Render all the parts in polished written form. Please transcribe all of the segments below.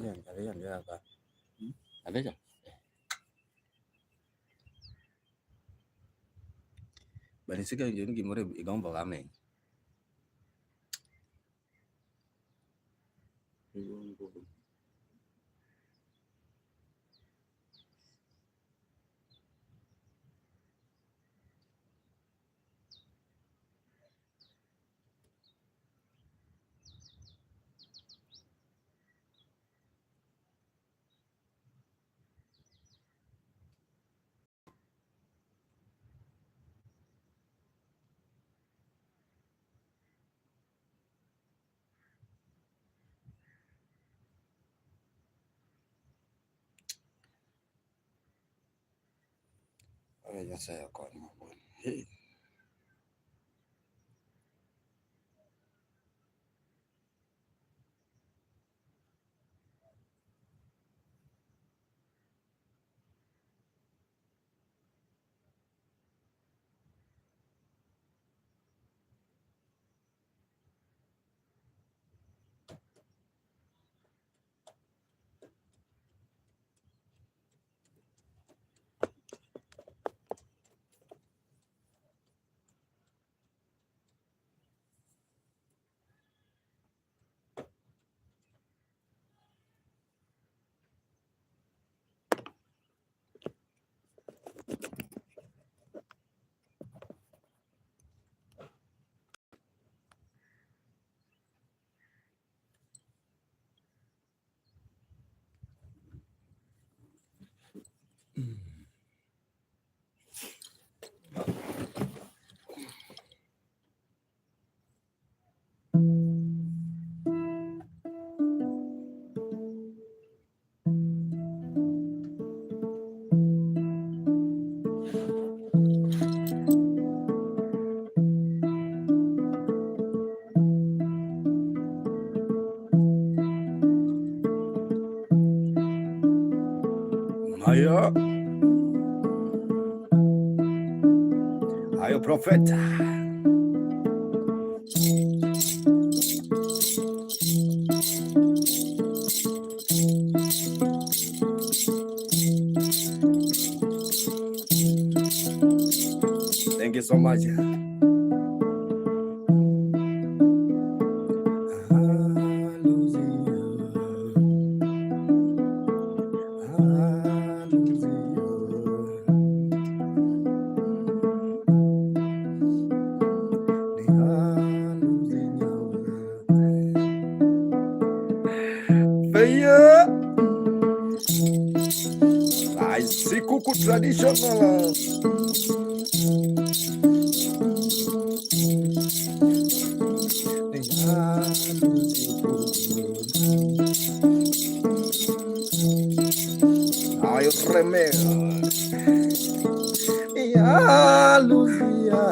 kalian ya apa? Ada aja. Bani sika njoni gimore igombo kame. Ya saya kon. Hey. Ayo profeta. Thank you so much. Kuku tradisional. Ayo remeh. Ya Lucia.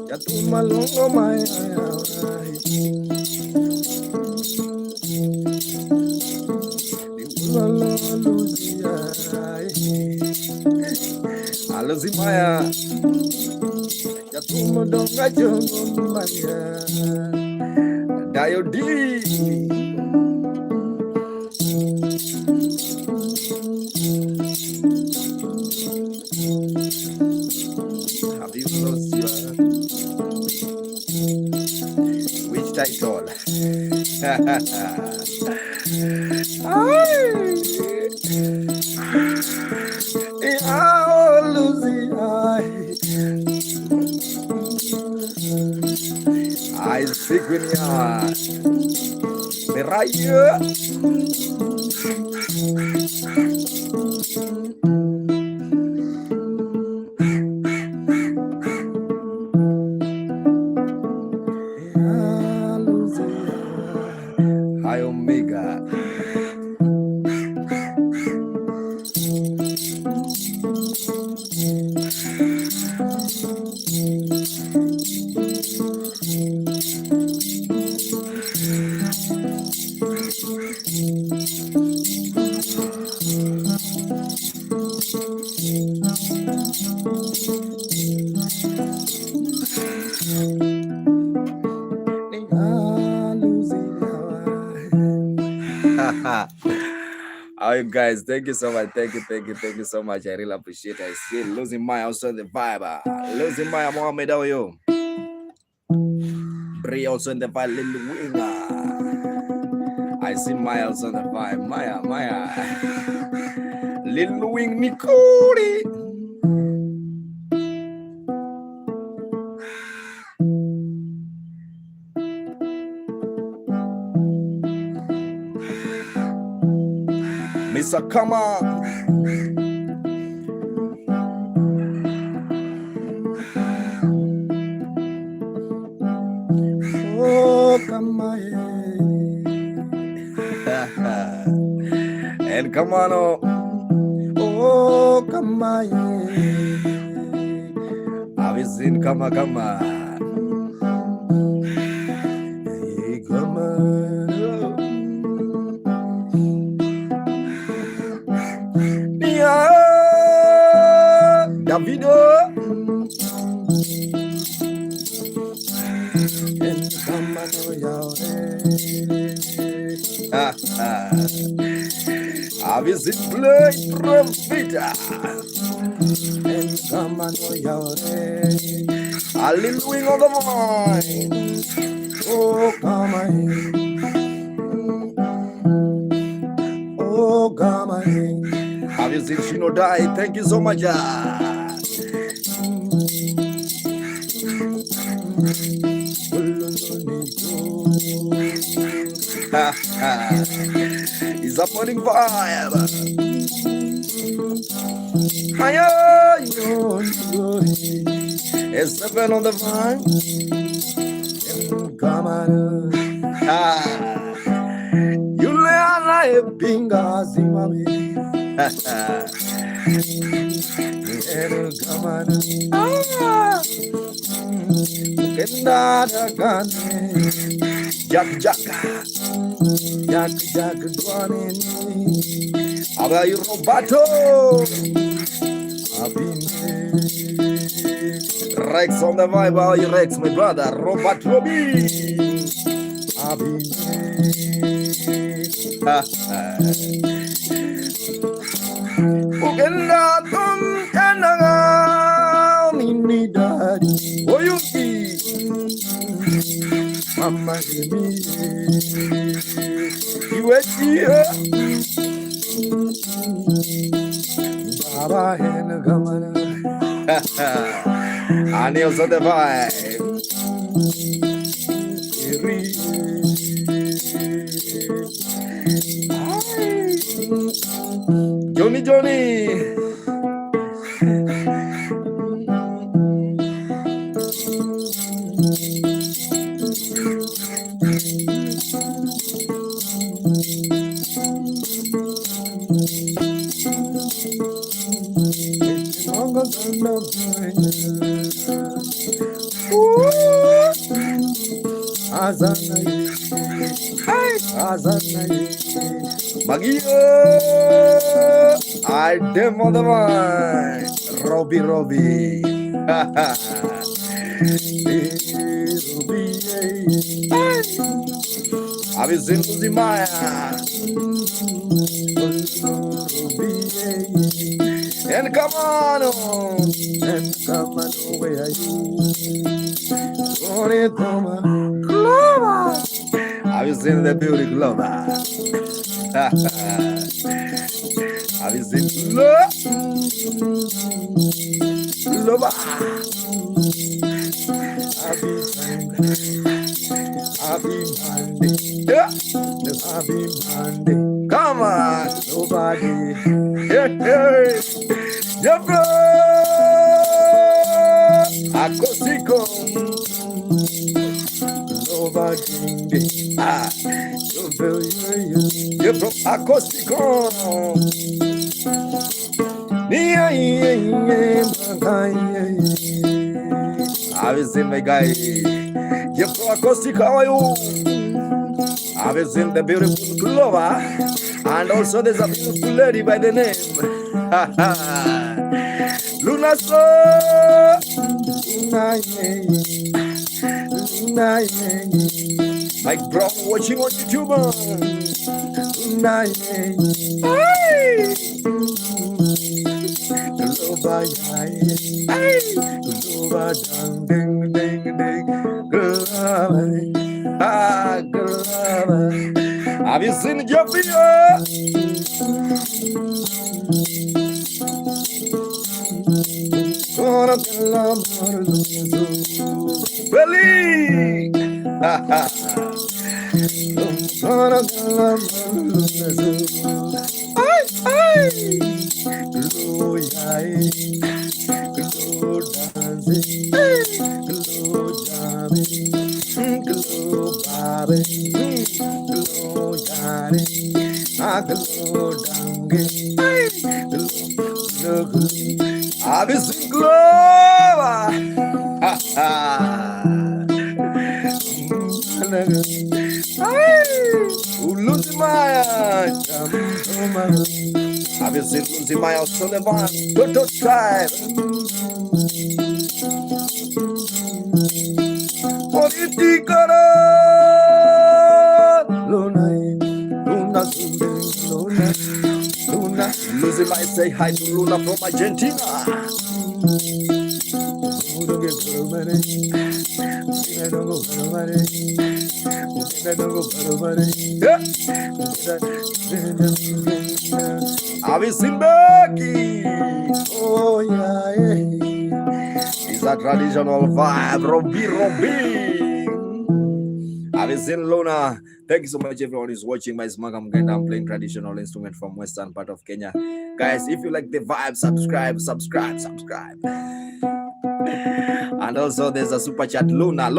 Jatuh malungo maya. Alozimaya Yatumo donga jongo maya Diodi Have you lost your which title? I speak with ya. Meraya. Hi Omega. How you guys? Thank you so much. Thank you so much. I really appreciate it. I see losing my also the vibe. Losing my Mohammed, how are you? Bri also in the vibe, little winger. I see Miles on the vibe. Maya. Little wing Nikuri. Mr. Kama. Oh, Kama. And come on, oh, Kama. Have you seen Kama? Hey, Kama. Davido and Have you seen Blood Profita and come on a little wing on the mind. Oh, come on. Oh, come on. Have you seen Shino Die? Thank you so much. It's a morning vibe. It's 7 on the vine. Come on. You lay a pingas in my come on. Jack, Guanin. About you, Robato. Rex on the vibe, how you Rex, my brother, Robert Robbie. Uganda, Kanaga, Mini Daddy, oh, you see, Mama, you are here, Baba, and Gamana. Anils on the vibe. Johnny. Magia, I dem on the mind. Robbie. Have you seen Uzimaya? And come on, where are you? Glover. Have you seen the beauty Glover? Have you seen Glover? Happy Monday. Yeah. Happy Monday. Come on. Nobody. Hey. Yeah, bro. Akosiko. Nobody. You're from Akosiko. Have you seen my guy? You're from Akosiko. How are you? Have you seen the beautiful Glover? And also there's a beautiful lady by the name Luna So. Mike Brown watching on YouTube. Have you seen Jeffrey? Really? Have you seen Lucy Miles on the van? Good tribe. Politicoro. Luna. Lucy Miles say hi to Luna from Argentina. Have you seen Becky? Oh yeah, it's a traditional vibe, Robbie. Have you seen Luna? Thank you so much everyone who's watching my Smagam Ganda. I'm playing traditional instrument from western part of Kenya. Guys, if you like the vibe, subscribe. And also there's a super chat, Luna,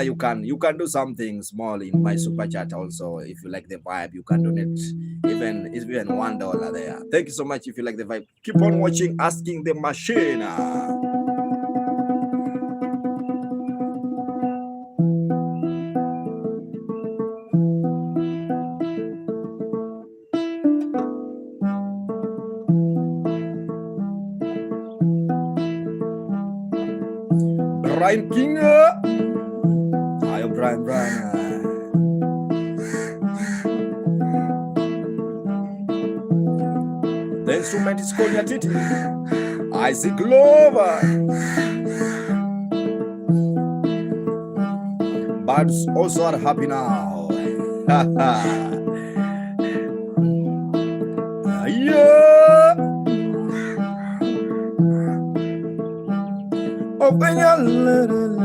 you can do something small in my super chat. Also, if you like the vibe, you can donate even $1 there. Thank you so much. If you like the vibe, keep on watching Asking the Machine. Brian King. Ayo Brian. The instrument is called nyatiti. I see Glover. Birds also are happy now. Yeah. Open your little.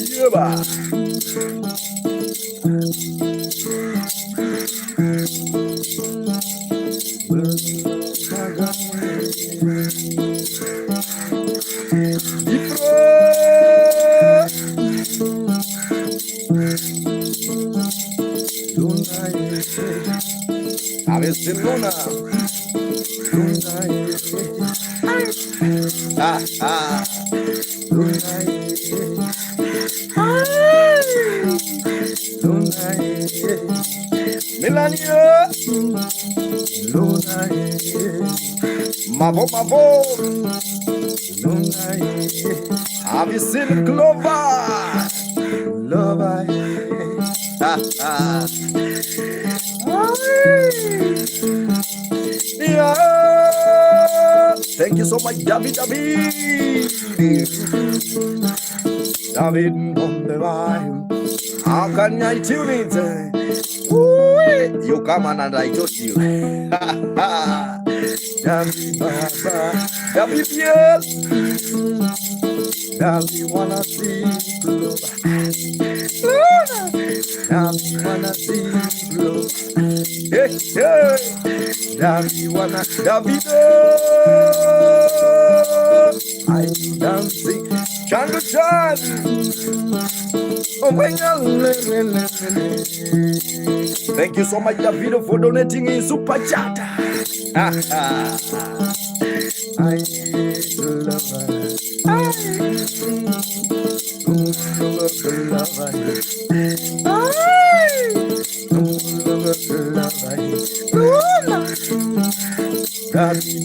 Yeah. A veces Luna. Melania. Mavo. Have you seen Clover? Yeah. Thank you so much, David on the line. How can I tune it? You come on and I told you. David, yes. Now we wanna see blue. Now we wanna see blue. Hey. Now we wanna David. I dancing. Jungle Chan. Oh my God. Thank you so much, David, for donating in Super Chat. I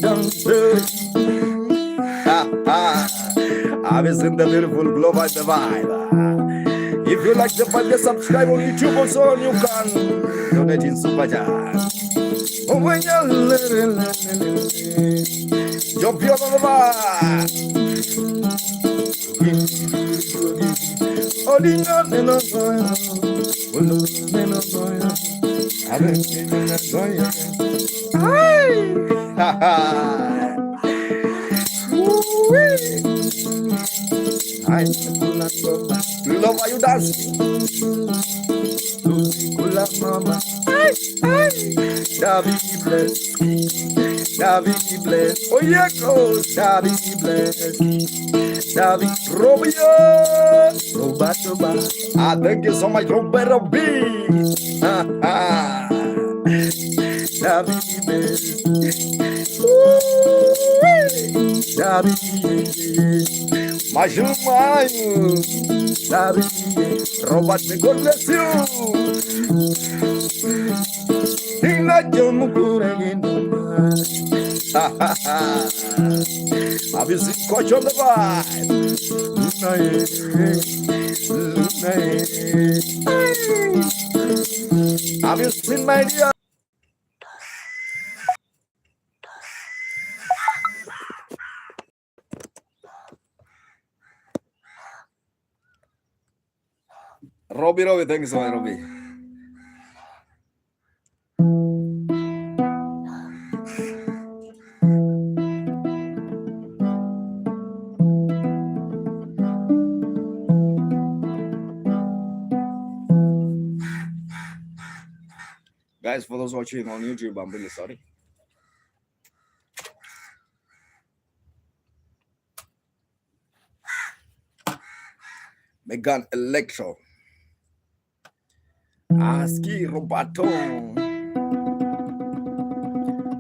love her. I was in the beautiful global divide. If you like the video, subscribe on YouTube also, and you can donate in Super Chat. Oh, when you're jump your over. Oh, love how you dance. Kula mama. David bless. David bless. Oh yeah, go. David bless. David Robio. Roba. Thank you so much, Robert B. David bless. David. Majumayo. David. Robert, God bless you. Have you seen Coach on the vibe? Have you seen my dear? Robbie, thank you so much, Robbie. Guys, for those watching on YouTube, I'm really sorry. Megan Electro. Aski Roberto.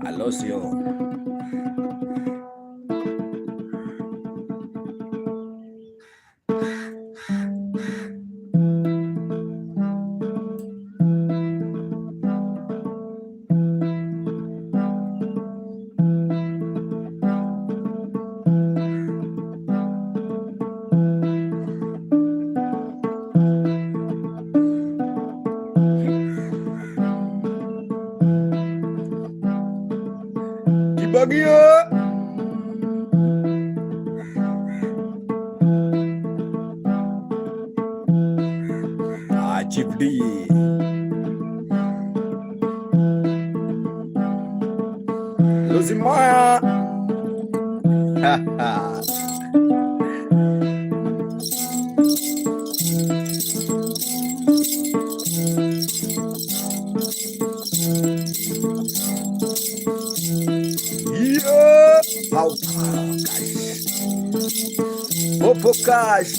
Alosio. Bagia. Chief D. Luzimaya. Popo Cash.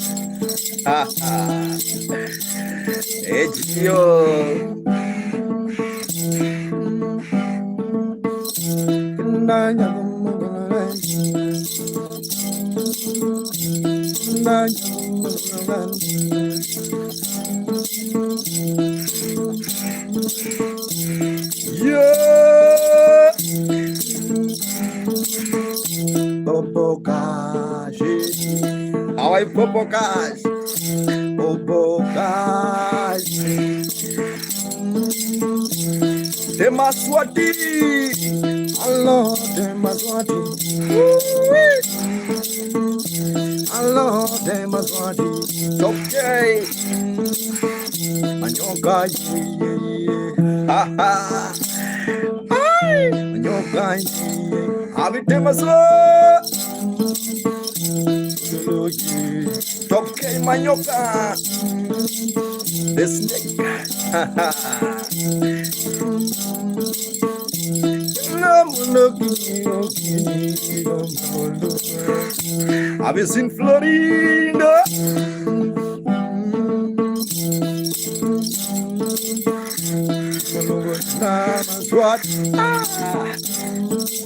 Edio. Yeah. Popo Cash. How I Popo Cash? Popo Cash. Demaswati. Allah Demaswati. Allah Demaswati. Okay. Manyoka ha ha. Ay. Manyoka Abi Demaswati. Top K Manyoka. The snake. Have you seen Florida?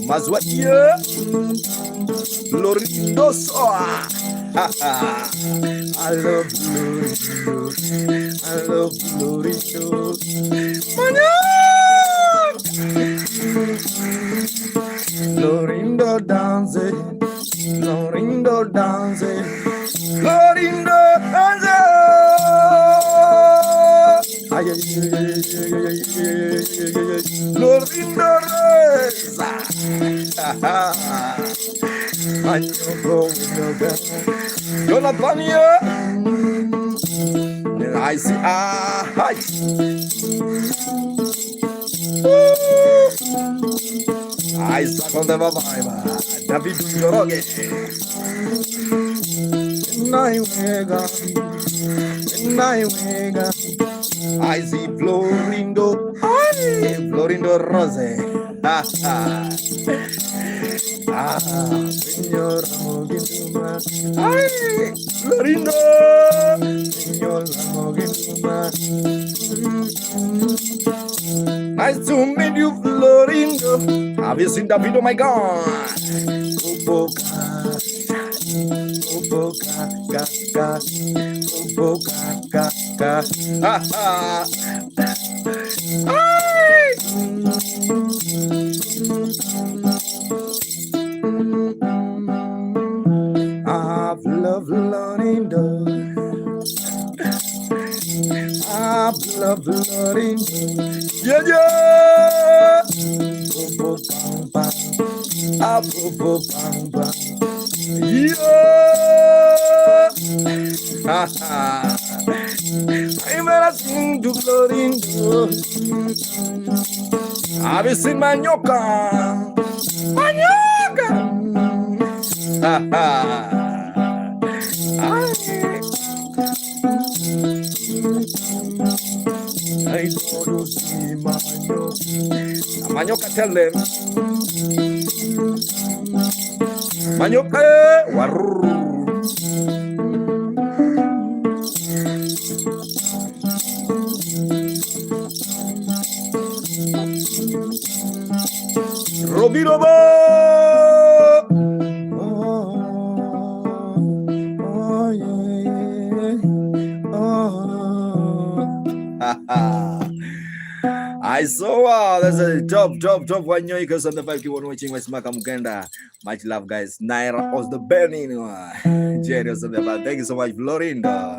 Mazwat ya Florido soa. I love Florido. I love Florido. Florido dancing. Florido dancing. Florindo, ay, Florindo Reza. Jonathan, I see. I suck on the vibe. David Joroge. I see Florindo. Florindo Rose. Señor Florindo. Señor nice to meet you, Florindo. Have you seen David? Oh my God. I've loved Florindo. I've loved Florindo. Yeah, yeah. Yeah. I'm gonna sing to Florindo. Have you seen Manioca? Manioca. I go to see Manioca. Manioca, tell them. Manioca, warru. Robirobo. Oh, yeah. I saw that's a top wanyoikos on the 5K1 watching my smaka mukenda. Much love, guys. Naira was the burning. Genius on the back. Thank you so much, Florinda.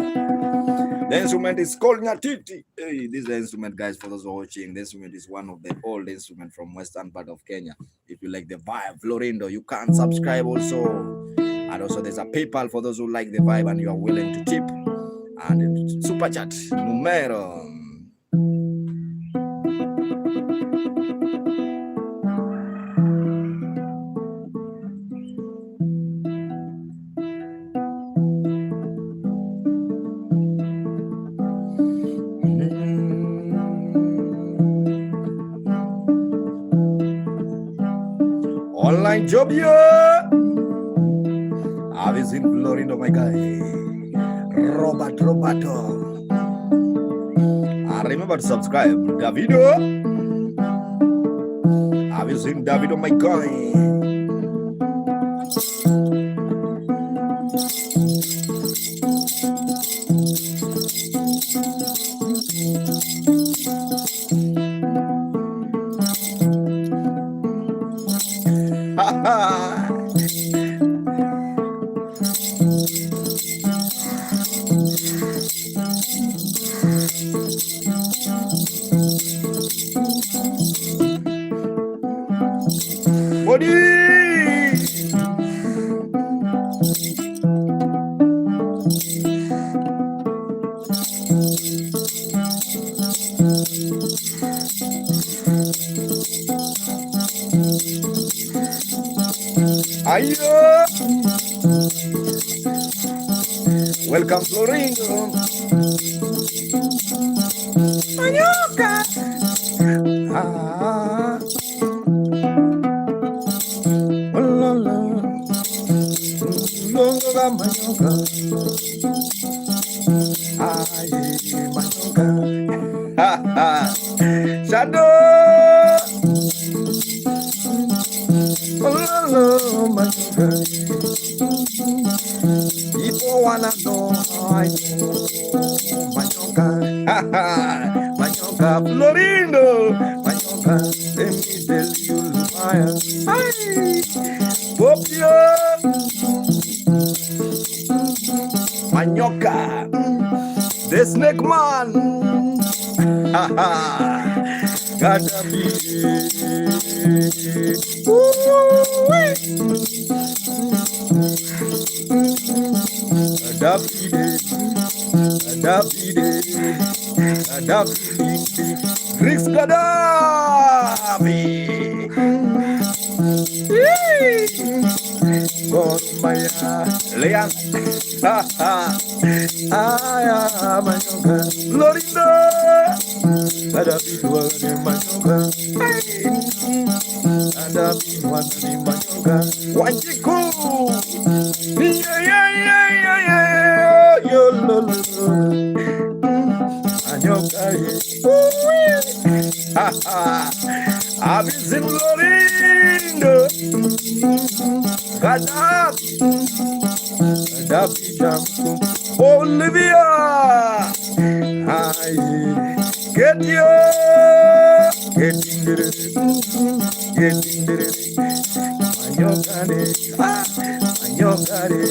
The instrument is called nyatiti. Hey, this is the instrument, guys, for those who are watching. The instrument is one of the old instruments from western part of Kenya. If you like the vibe, Florindo, you can subscribe also. And also there's a PayPal for those who like the vibe and you are willing to tip. And super chat numero. Online job, yeah. Have you seen Florindo, my guy? Roberto. And remember to subscribe. Davido. Have you seen Davido, my guy? Body. Ayo. Welcome Florindo. Manioca. Manioca. Manioca. Shadow. People wanna know how I know. Manioca. Manioca. Florindo. Manioca. Let me tell you fire. Popio. snake man. Gaddafi. Rick Gaddafi. Gormaya Leang. Mayoga Lorinda. Gaddafi duane mayoga. Gaddafi duane mayoga. Wanjiku. Yo lolo. Mayoga. Abizin Lorinda. Gaddafi. Gaddafi Jamku. Olivia. Hi. Get you. Get in there. Get in there. Manyokane. Manyokane.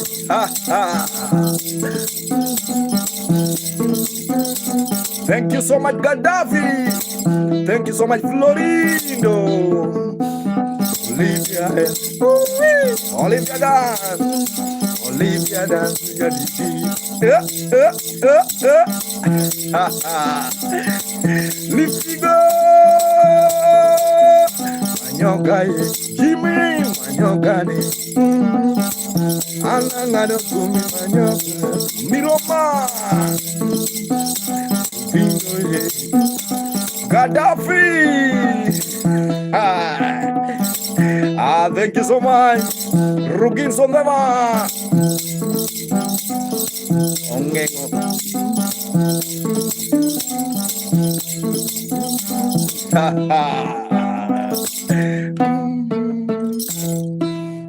Thank you so much, Gaddafi. Thank you so much, Florindo. Olivia. Olivia dance. Olivia dance. Liftigo. Manyogaye. Jimmy. Manyogane. Anangado kumi manyoga. Miroma. Bingoye. Gaddafi. Thank you so much. Rugin Sondama. Ongengo.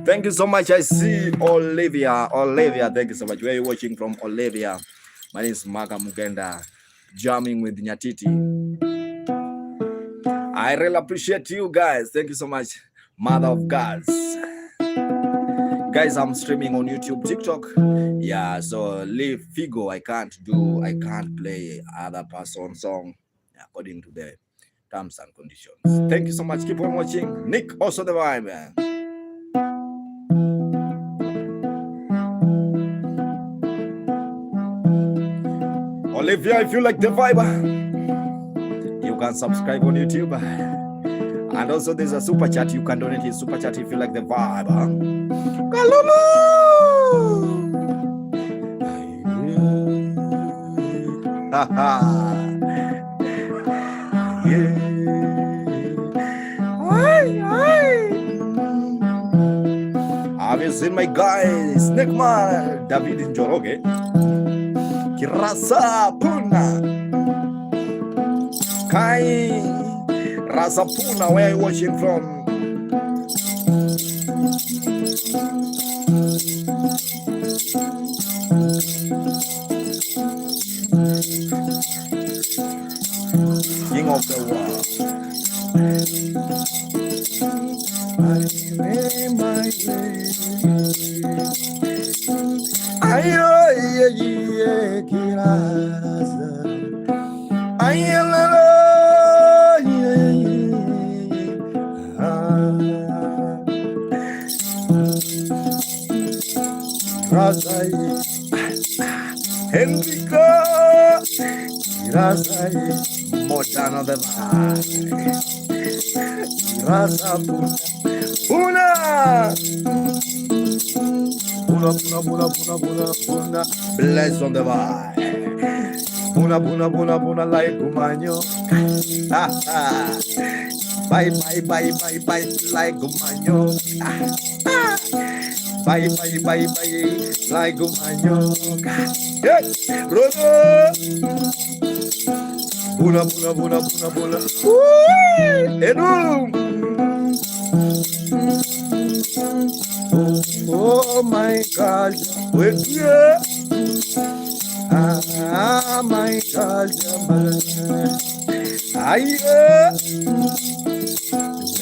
Thank you so much. I see Olivia. Olivia, thank you so much. Where are you watching from, Olivia? My name is Maga Mugenda, jamming with Nyatiti. I really appreciate you guys. Thank you so much, Mother of Gods. Guys, I'm streaming on YouTube, TikTok. Yeah, so leave Figo. I can't play other person's song according to the terms and conditions. Thank you so much. Keep on watching. Nick, also the vibe. Olivia, if you like the vibe, you can subscribe on YouTube. And also there's a super chat. You can donate his super chat if you like the vibe. Kalulu! Yeah. Have you seen my guy, Snake Man, David Njoroge? Kirasa Puna. Kai Rasa Puna, where are you watching from? King of the world. I made my way. Henrico, Motano the Puna, bless on the vibe. Puna, like Gumanyo. Bye, like Gumanyo. Bye, like Gumanyo. Yes, brother. Puna. Edum. Oh my God, with you. My God,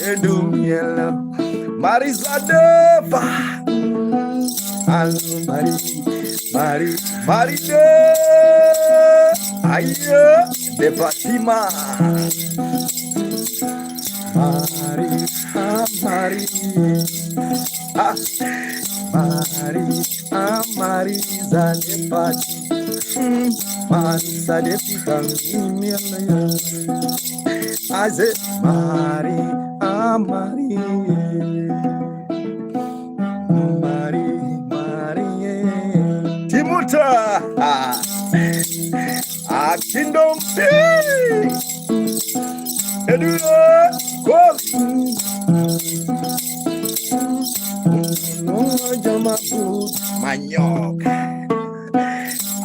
Edum yellow. Marisadeva. Mari. Aye, de Fatima. Mari, Mari, Mari, Zale Fatima. Marisa de Picanha. I said, Mari, Mari, Mari, Timuta, Kingdom, Edura, God, Manyok.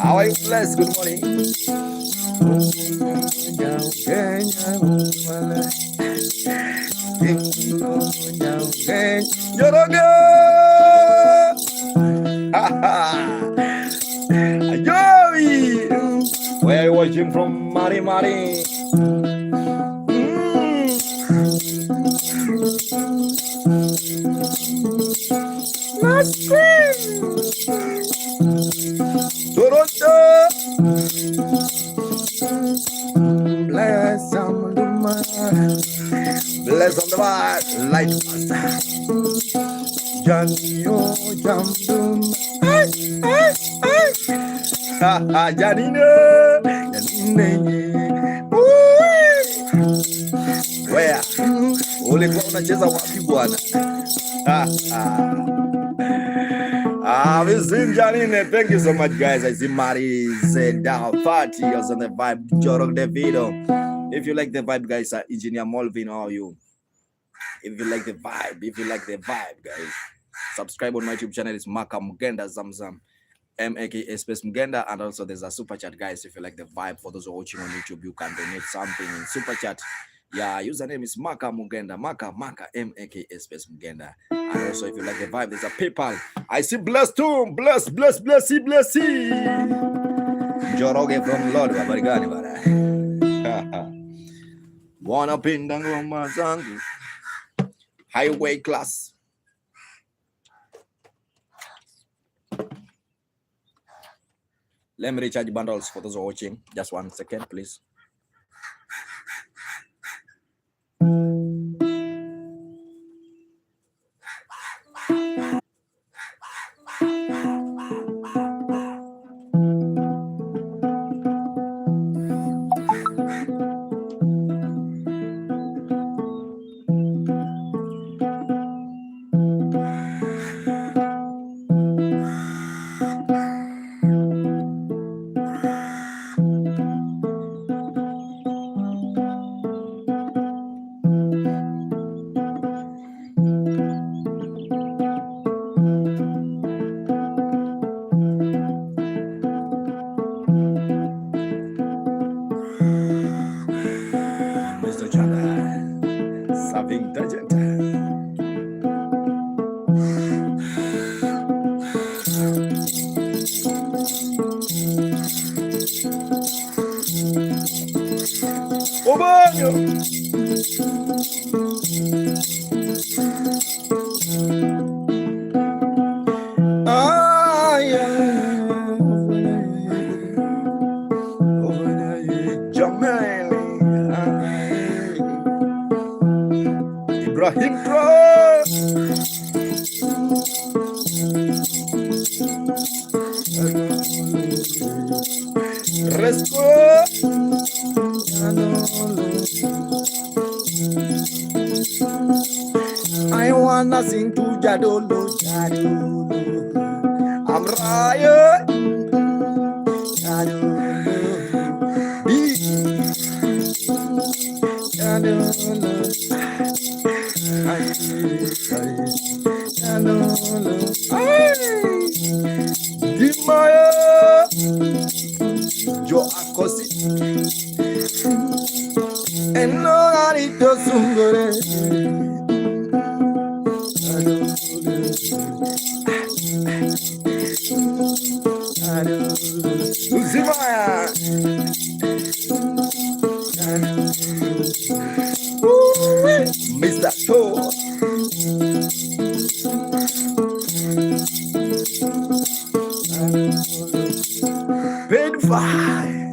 How are you blessed? Good morning. Where are you watching from, Mari Mari? Toronto. Bless on the mind. Bless on the mind. Light master. Janio Jambum. Janine. Where? Ulikuwa unacheza wapi bwana? Janine, thank you so much, guys. I see Mari said party was on the vibe. Jorok the video. If you like the vibe, guys, Engineer Molvin or you. If you like the vibe, guys, subscribe on my YouTube channel. It's Maka Mugenda Zamzam, MAKA space Mugenda, and also there's a super chat, guys. If you like the vibe, for those who are watching on YouTube, you can donate something in super chat. Yeah, username is Maka Mugenda, Maka MAKA space Mugenda. And also, if you like the vibe, there's a PayPal. I see bless too, bless. Joroge from Lord Barigani bara. Wanna pin dango zangu. Highway class. Let me recharge bundles for those who are watching. Just 1 second, please. I wanna sing to Jadolo, Jadolo. I'm Ryan. Jadolo. Jadolo. Jadolo. Dimaya. Jo Akosi. And no Arito Sungore. Mr. Toe. Paid fine.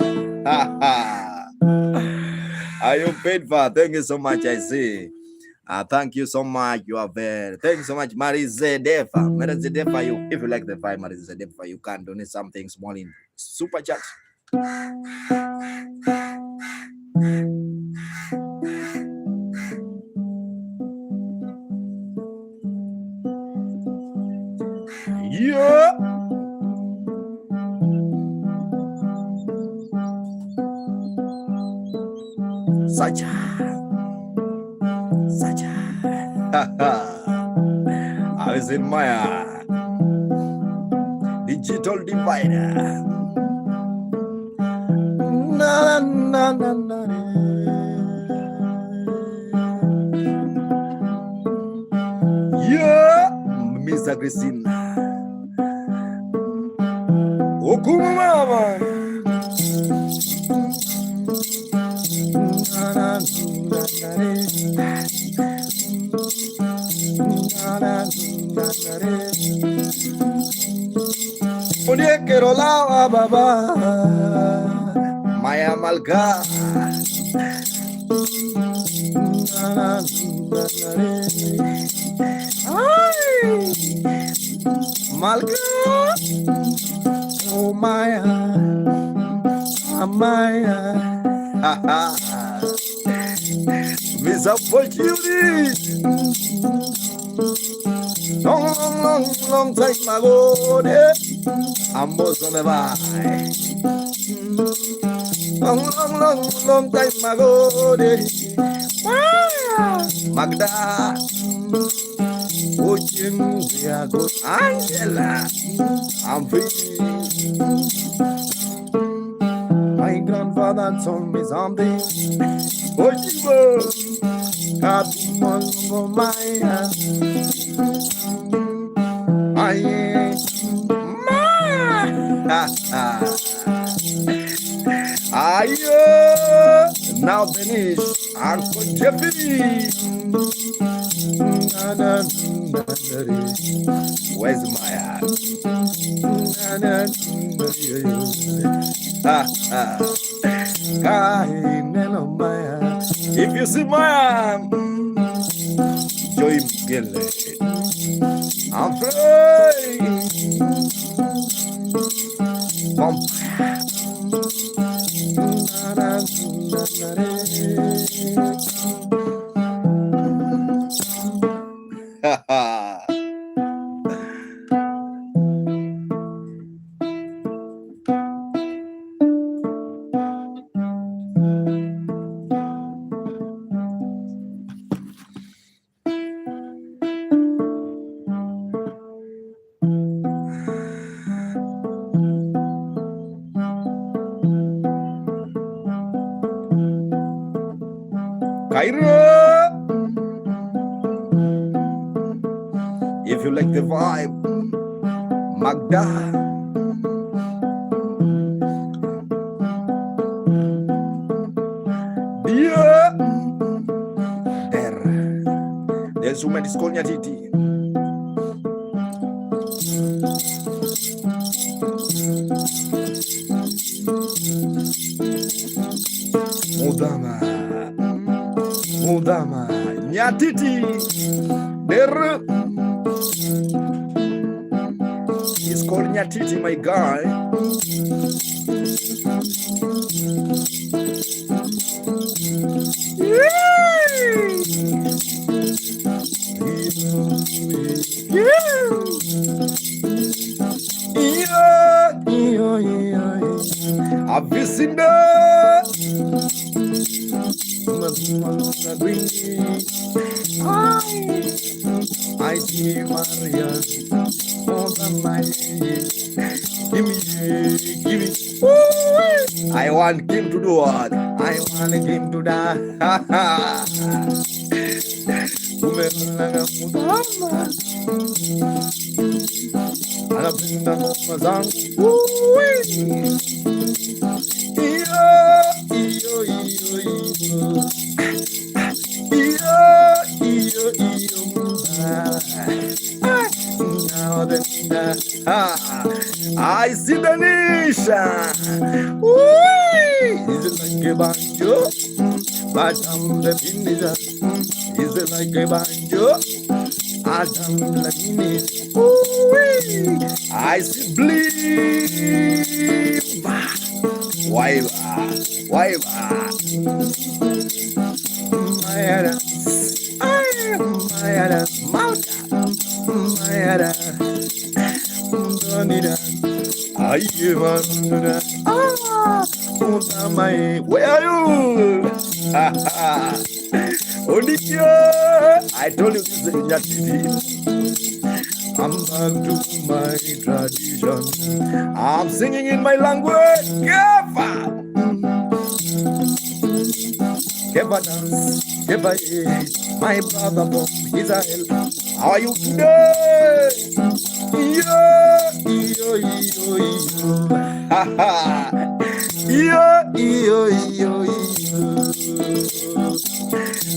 faithful. Thank you so much, I see. Thank you so much. You are very. Thank you so much, Marizedefa. Marizedefa, you. If you like the vibe, Marizedefa, you can donate something small in super chat. Yeah. Sacha. I was in my digital divider. Na, na, na, na, na. Yeah, Mr. Christina. Okumama. Oye quiero la baba Maya Malga Malga Oh Maya Maya Miss Opportunity long time ago ambos on the by long time ago Magda we are good Angela I'm free my grandfather told me something now finish Uncle Jeffy. Where's Maya? If you see Maya, join me. I'm free. If you like the vibe, Magda. Yeah. There's woman is called nyatiti. Mudama, nyatiti. Der. He's called nyatiti, my guy. Avicinda I see Maria on the night. Give me. I want him to do what? I want him to die. I see the Nisha. Is it like a banjo? Madam the Pinisa is like a banjo. Adam the Pinisa. I see bleed. Waiva. Mayada. Mayada. Mauta. Mayada. Donida. Ayemanda. Where are you? Onikia. I told you this is nyatiti. I'm back to my tradition. I'm singing in my language. Keva dance, Keva my brother from Israel. How are you today? Yo. Ha ha. Yo.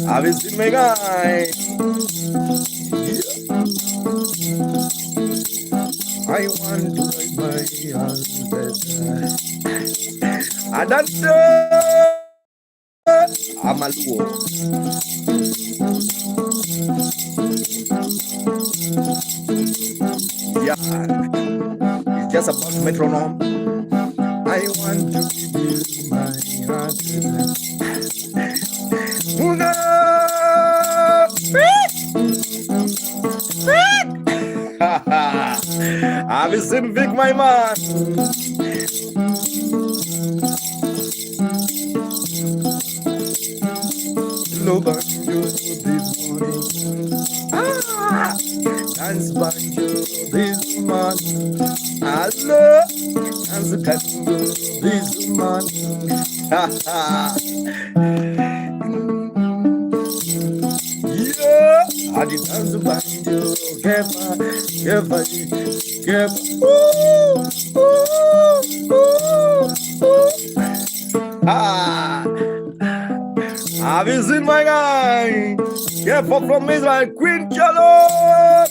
Have you seen my guy? I want to write my ancestor. I don't know. I'm a luo. Yeah, it's just about metronome. I want to build my ancestor. Have you seen Vic, my man? Hello, banjo this morning. Dance banjo this morning. Hello, dance tango this morning. Yeah, I did dance banjo. Give. Have you seen my guy? Careful from Israel, Queen Charlotte.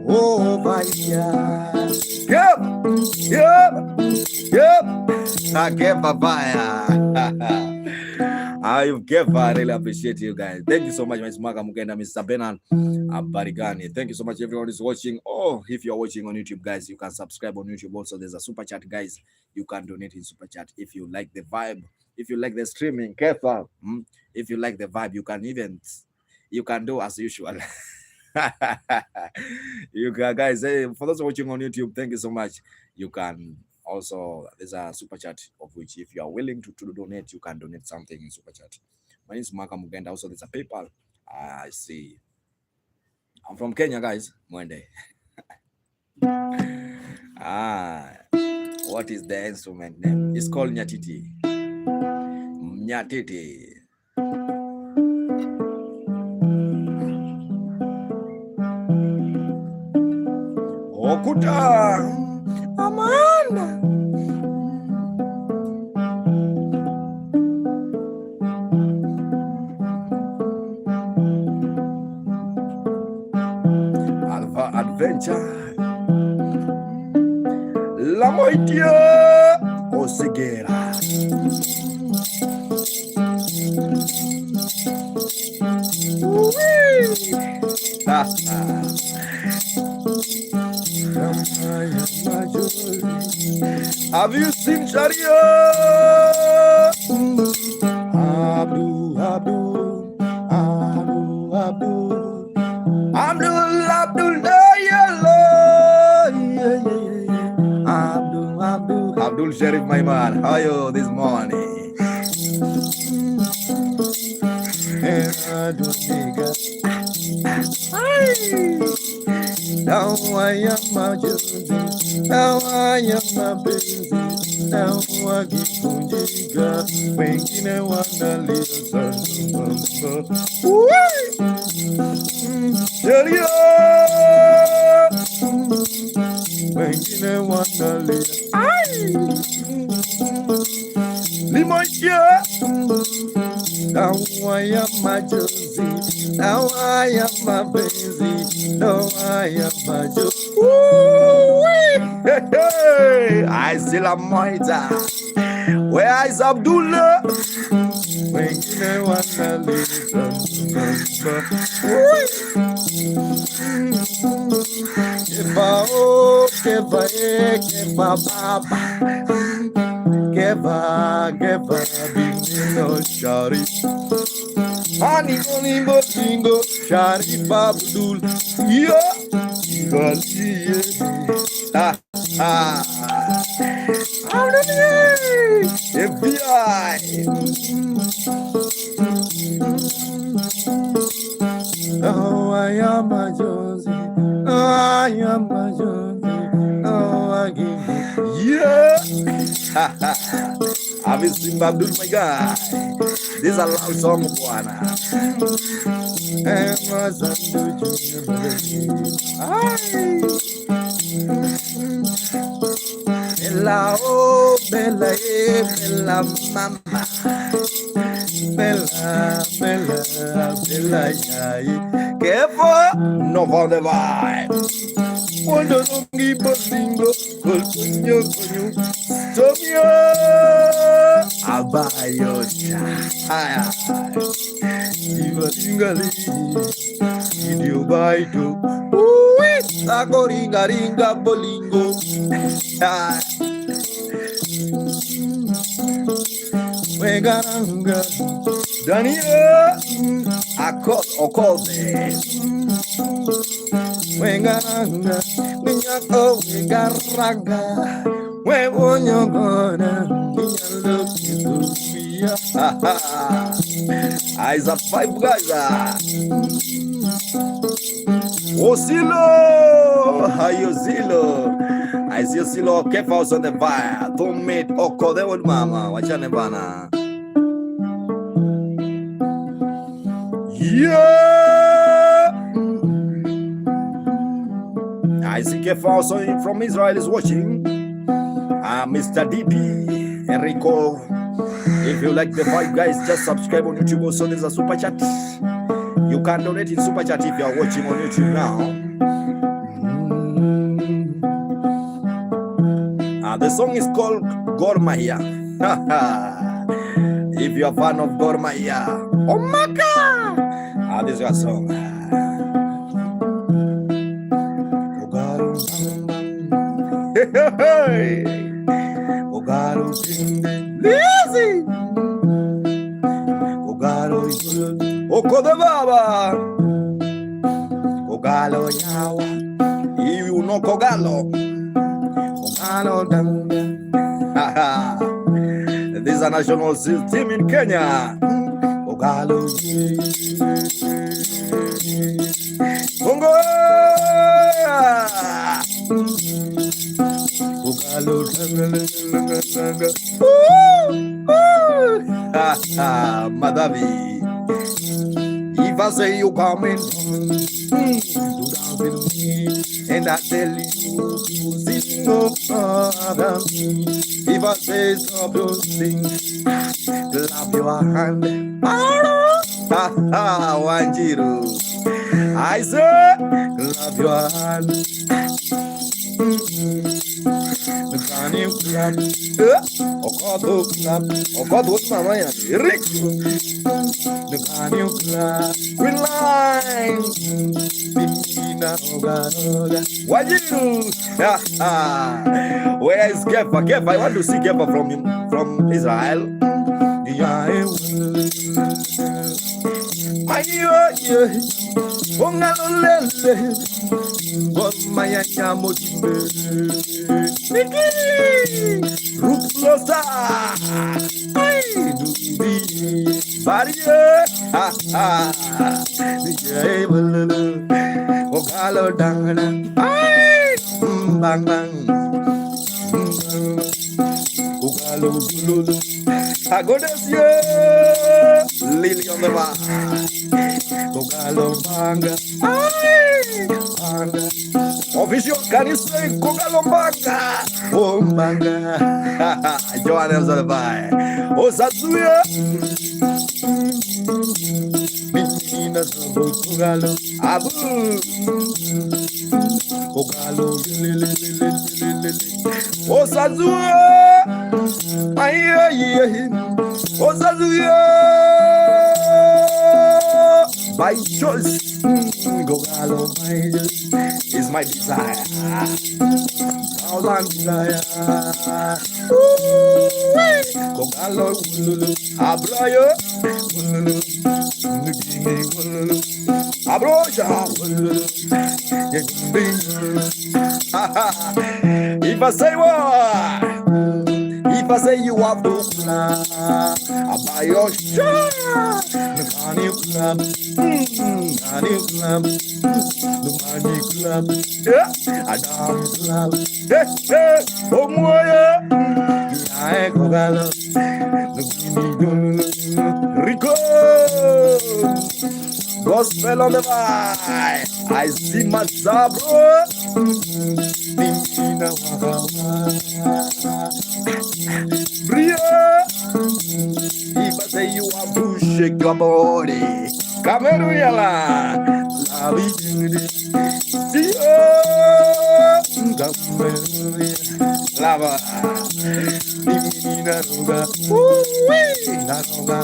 Oh, my God. Yep. I get papaya. I really appreciate you guys. Thank you so much, Mr. Maka Mukenda, Mr. Benan Barigani. Thank you so much, everyone who's watching. Oh, if you're watching on YouTube, guys, you can subscribe on YouTube. Also, there's a super chat, guys. You can donate in super chat if you like the vibe. If you like the streaming, careful. If you like the vibe, you can do as usual. You can, guys. For those watching on YouTube, thank you so much. You can also, there's a super chat of which, if you are willing to donate, you can donate something in super chat. My name is Maka Mugenda. Also, there's a PayPal. I see. I'm from Kenya, guys. Monday. What is the instrument name? It's called nyatiti. Nyatiti. Okuta. Amanda. Alpha Adventure. La Moitia Oseguera. Have you seen Sharia? Abdul Sharif, my man. How are you this morning? Now I am my Josie. Now I am my baby. Now I give Punjiga. Making a wonder little son. Sharia. Making a wonder little. Limoya. Now I am machozi, now I am mapenzi, now I am machozi. I still am Moita. Where is Abdullah? Wengine wanaleta Keva oh, keva keva baba, keva bingo shari, ani moni botingo shari babdul, yeah, galiye, ah ah, out of here, FBI. Oh, I am a Josie. Oh, I am a Josie. Oh, I give you. Yeah. I've seen Abdul, my guy. This is a love song, Buana. And was a Bella, oh, Bella, Bella, Mama. Bella, Bella, Bella, careful, no for the vibe. Wonder dongi bosingo, colpunyo conyo, stomio, abayo chaya. Diva dingali, idio baito, tago ringa ringa bolingo. Wegaranga, Daniel, Okode. Wegaranga, Minyako, Wegaranga, Wewonyogona, Minyalukituya. Eyes up, five guys. Osilo, Hayosilo. I see Osilo, Kefaus on the fire. Don't meet Okode with Mama. Wachanebana. Yeah. I see Kefa also from Israel is watching. Mr. DP, Enrico. If you like the vibe, guys, just subscribe on YouTube. Also, there's a super chat. You can donate in super chat if you are watching on YouTube now. The song is called Gormaya. If you are a fan of Gormaya, oh my God! This is a song. Lazy. Okode baba. Kogalo yawa. You know Kogalo. Kogalo danga. This is a national team in Kenya. Kogalo. Congo. Kogalo danga. Madavi. If I say you come in, do dance with me, and I tell you to sing over me. If I say stop to sing, clap your hand. Wanjiru. I say, clap your hand. Can you clap? Okodo clap. Okodo mama ya Rick. Can you clap? Green line. Pina oga. What you do? Where is Kefa? Kefa, I want to see Kefa from Israel. Ruplosa, Barrier, Ogalo Dangana, Bang Bang, Ogalo Zulu, Agodasia, Lily on the bar, Ogalo Banga, Official, can you say Ogalo Banga? Oh, Banga, Joanna on the bar, oh, Satsuya. Menina samba Kogalo, abu Kogalo, Osazuya, Osazuya, by choice, Kogalo, is my desire. Thousand desire. Kogalo, Abrayo, Abroja, if I say what, if I say you have to I buy your shot, Nani club, Nani club, Nani club, Adam club, oh moya, I Kogalo, Rico. Gospel on the vibe. I see my sabro. Bria. If I say you want to shake your body, come here, la. La vida. Lava. Divina ruga. Na ruga.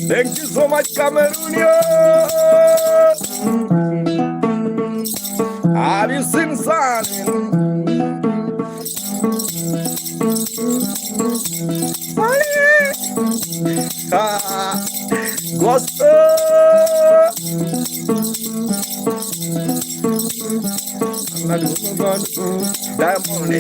Thank you so much, Cameroonian. Have you seen sun? Gospel. Diamond.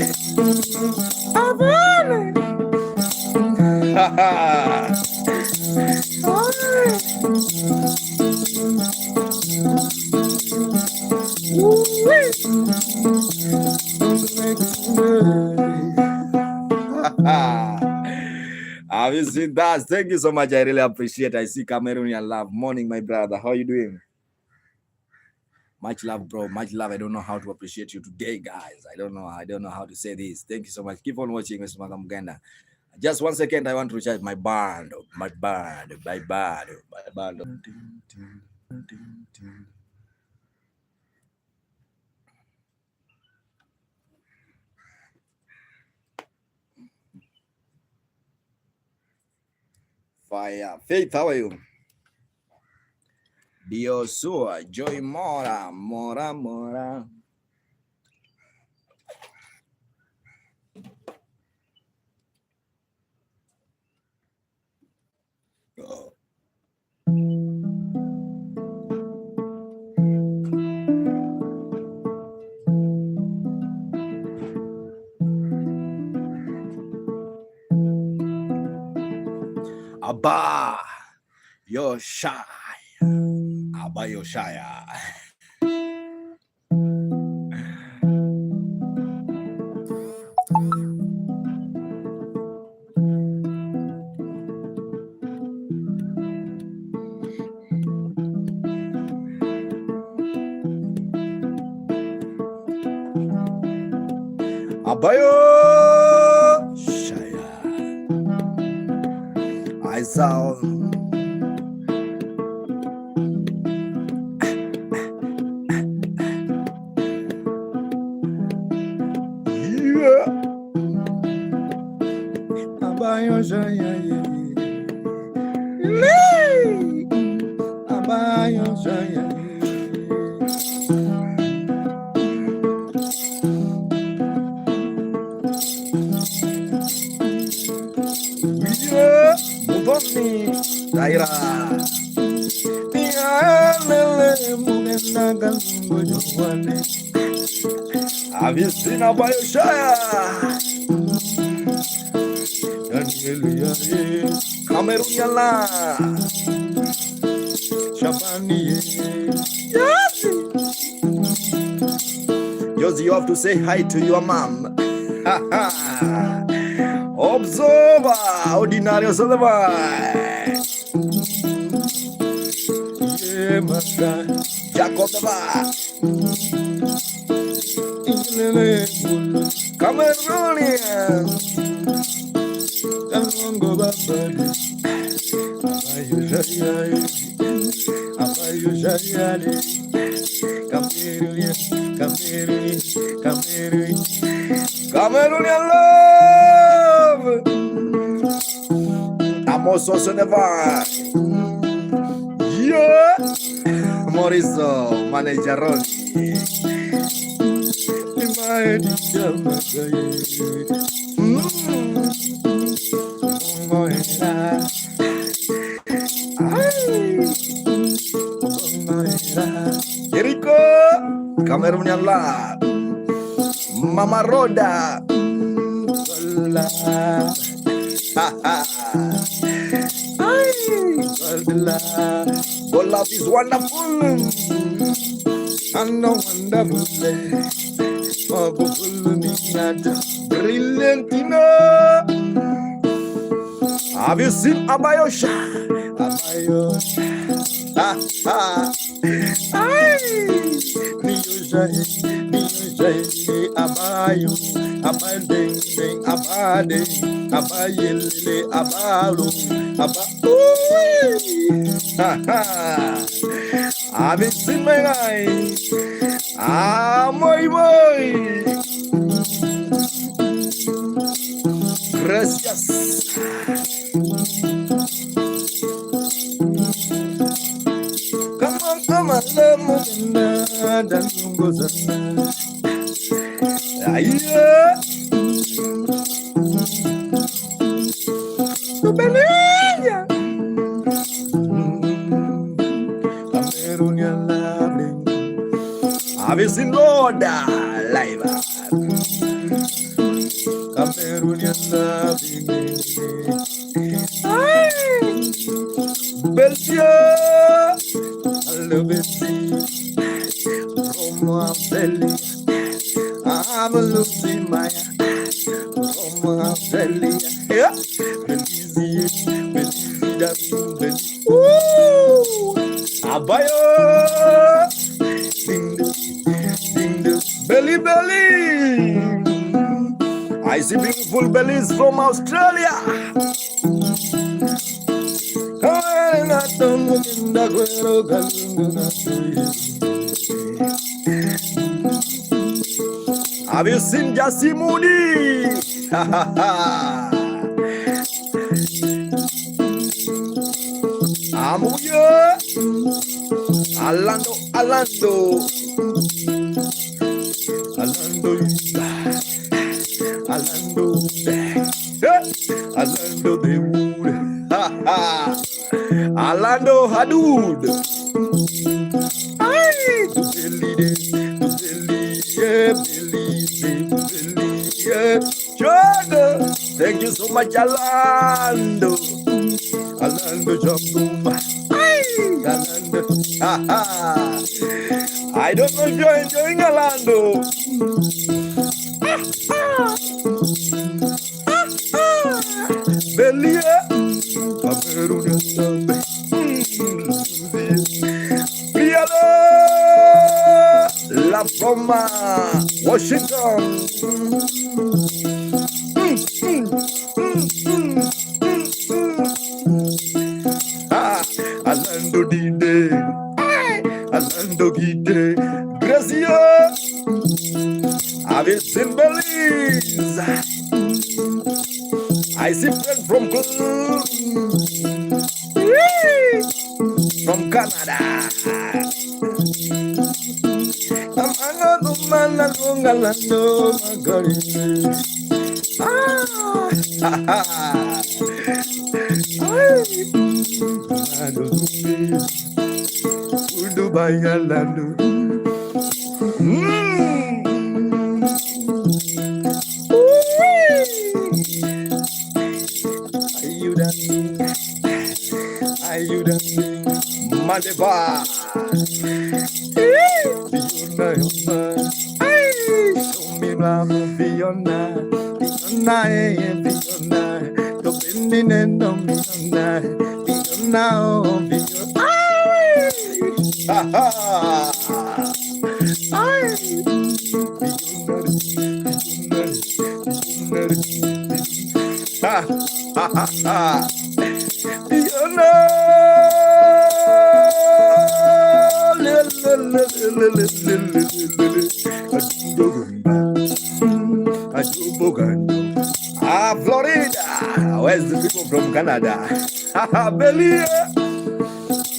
Have you seen that? Thank you so much. I really appreciate it. I see Cameroonian love. Morning, my brother. How are you doing? Much love, bro. Much love. I don't know how to appreciate you today, guys. I don't know how to say this. Thank you so much. Keep on watching, Mr. Magamuganda. Just 1 second. I want to recharge my band. Fire. Faith, how are you? Diosua, Joy Mora. Oh. Abba, you're shy. Abba, you're shy. Abayo Shaya. I saw yeah. Abayo Shaya. Abayo Shaya. Daira have you seen Abayo Shaya? Cameroonian Shabani. Josie, you have to say hi to your mom. observer, ordinary observer. Yeah, my God, Jacob the Cameroonian, Kamongo Babadi, Abayu Jayali, Cameroonian love. I'm also never. Yeah, Morizo, manager Jericho, Cameroonian love. Mama Roda, God love is wonderful and no wonderful. Brilliant, you know. Have you seen Abayosha? Abayosha. Abayo, abanding, abade, abayele, abalo, have you seen my eyes? My boy. Gracias. Come on, dan gozana. Ayo. Tubelia. Cameroonian loving. Have you seen Lord live? Cameroonian loving. Belgium, I love it. Roma Belly, I'm a Lucy Maya. Roma Belly, yeah. Belize, woo! Abayo, ding, belly. I see beautiful bellies from Australia. Have you seen Jassy Moody? Amuya, Alando, the wood, Alando Hadud. Jordan, thank you so much, Alando. Jumbo. Alando. I don't know if you're enjoying Alando. Belia. La Roma, Washington. Alando Dide, Alando Gide, Brazil. Have you seen Belize? I see friends from Canada. Alando, my God. Dubai, Alando. Are you dancing? Madeba. Fiona, show me love, Fiona. Florida. Where's the people from Canada? Belia.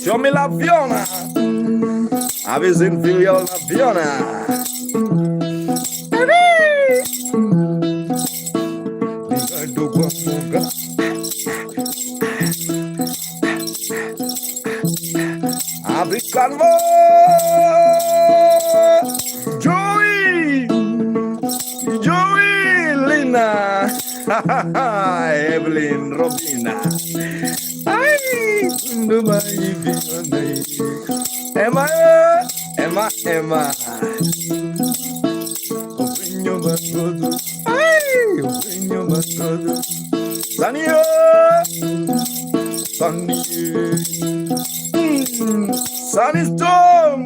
Show me la Fiona. Have you seen La Fiona? African Joey Lina. Evelyn Robina. Emma. Sunny Storm.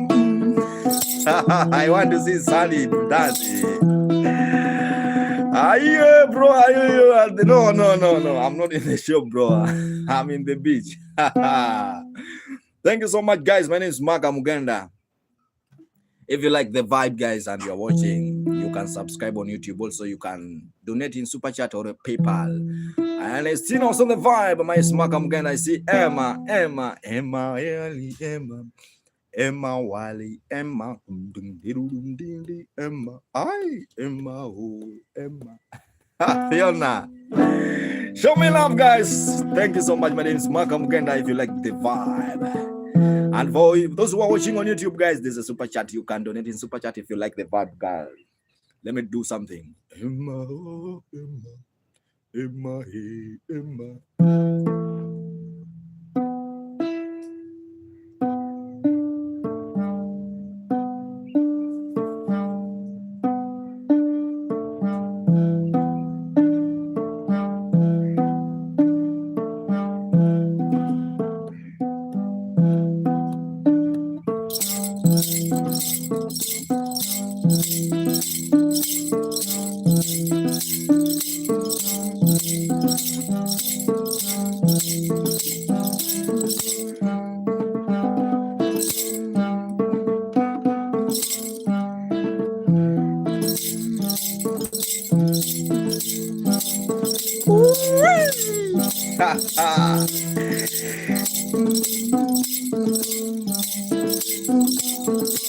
I want to see Sunny dancing. Bro, no. I'm not in the show, bro. I'm in the beach. Thank you so much, guys. My name is Mark Muganda. If you like the vibe, guys, and you're watching, you can subscribe on YouTube. Also, you can donate in Super Chat or PayPal. And it's still also the vibe. My name is Mark Muganda. I see Emma, Wally, Emma, Emma. Fiona. Show me love, guys. Thank you so much. My name is Mark Muganda. If you like the vibe. And for those who are watching on YouTube, guys, there's a super chat. You can donate in super chat if you like the vibe, guys. Let me do something. Emma.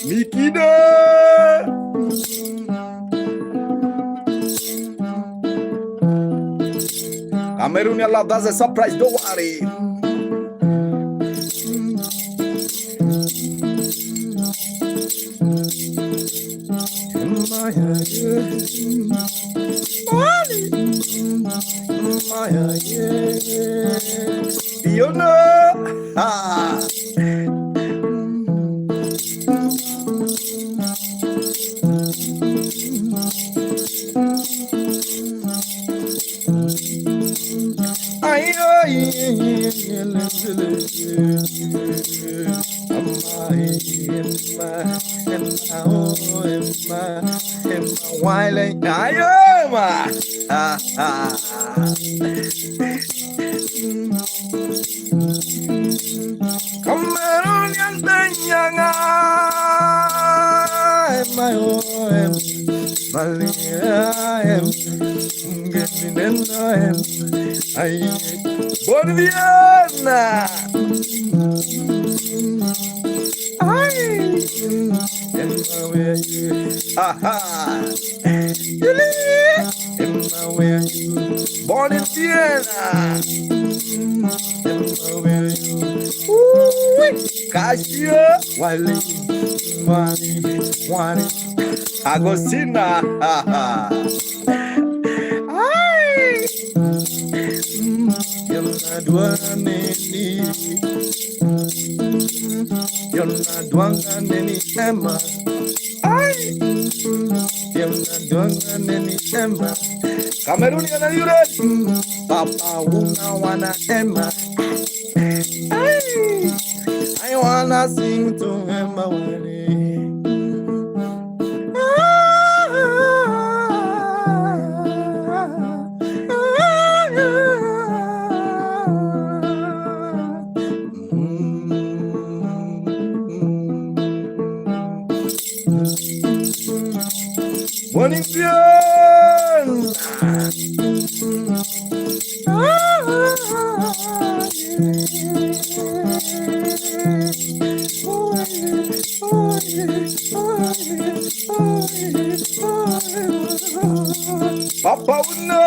Mikida. Cameroon, your love, that's a surprise, don't worry. You know, Boliviana. Cassia, Wally, Agostina. Yona dwanga neni Emma. Ay, yona dwanga neni Emma. Cameroonian, are you ready? Papa, una wanna Emma. Ay, I wanna sing to Emma. Morning, Björn. Papa, no.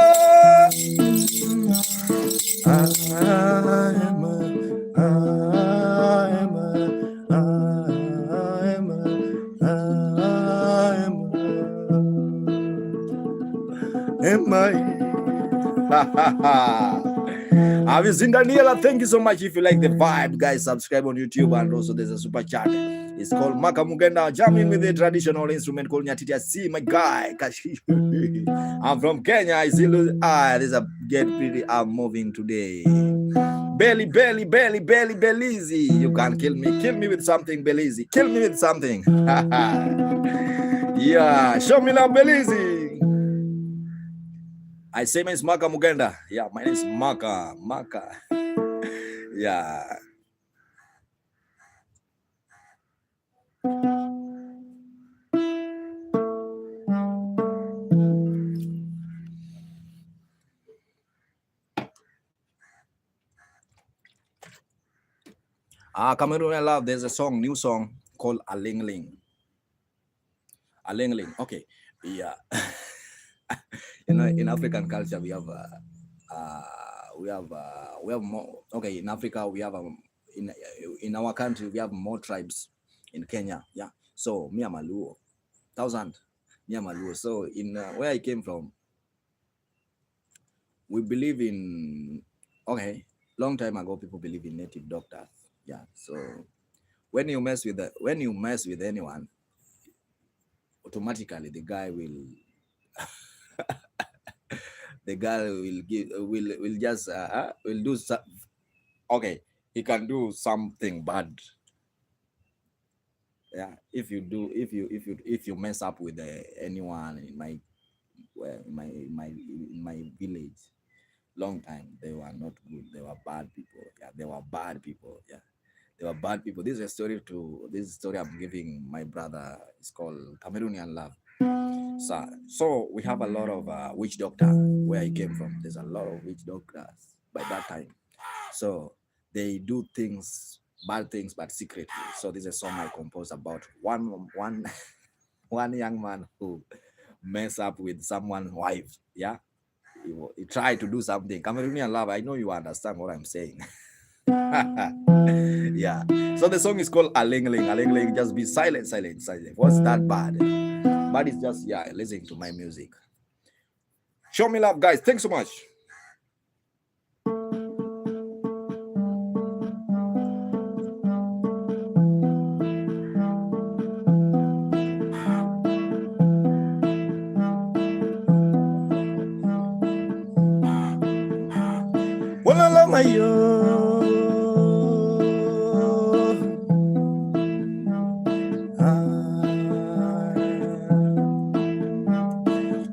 Have you seen Daniela? Thank you so much. If you like the vibe, guys, subscribe on YouTube, and also there's a super chat. It's called Maka Mugenda, jamming with a traditional instrument called nyatiti. I see my guy. I'm from Kenya. I see there's a get pretty. I'm moving today. Belly, Belize. You can't kill me. Kill me with something, Belize. Kill me with something. Yeah, show me now, Belize. I say my name is Maka Mugenda. Yeah, my name is Maka. Yeah. Cameroon, I love. There's a new song called Aling Ling. Okay. Yeah. In African culture, we have more. Okay, in Africa, we have in our country, we have more tribes. In Kenya, yeah. So me, I'm a Luo. 1,000. Me, I'm a Luo. So in where I came from, we believe in. Okay, long time ago, people believe in native doctors. Yeah. So when you mess with anyone, automatically the guy will. The guy will just will do okay, he can do something bad. Yeah, if you mess up with anyone in my village, long time, they were not good. They were bad people. Yeah, they were bad people. Yeah, they were bad people. This is a story I'm giving my brother. It's called Cameroonian Love. So we have a lot of witch doctor where I came from. There's a lot of witch doctors by that time. So they do bad things, but secretly. So this is a song I composed about one young man who messed up with someone's wife. Yeah, he tried to do something. Cameroonian Love, I know you understand what I'm saying. Yeah. So the song is called Aling Ling. Aling Ling, just be silent. What's that bad? But it's just, yeah, listening to my music. Show me love, guys. Thanks so much.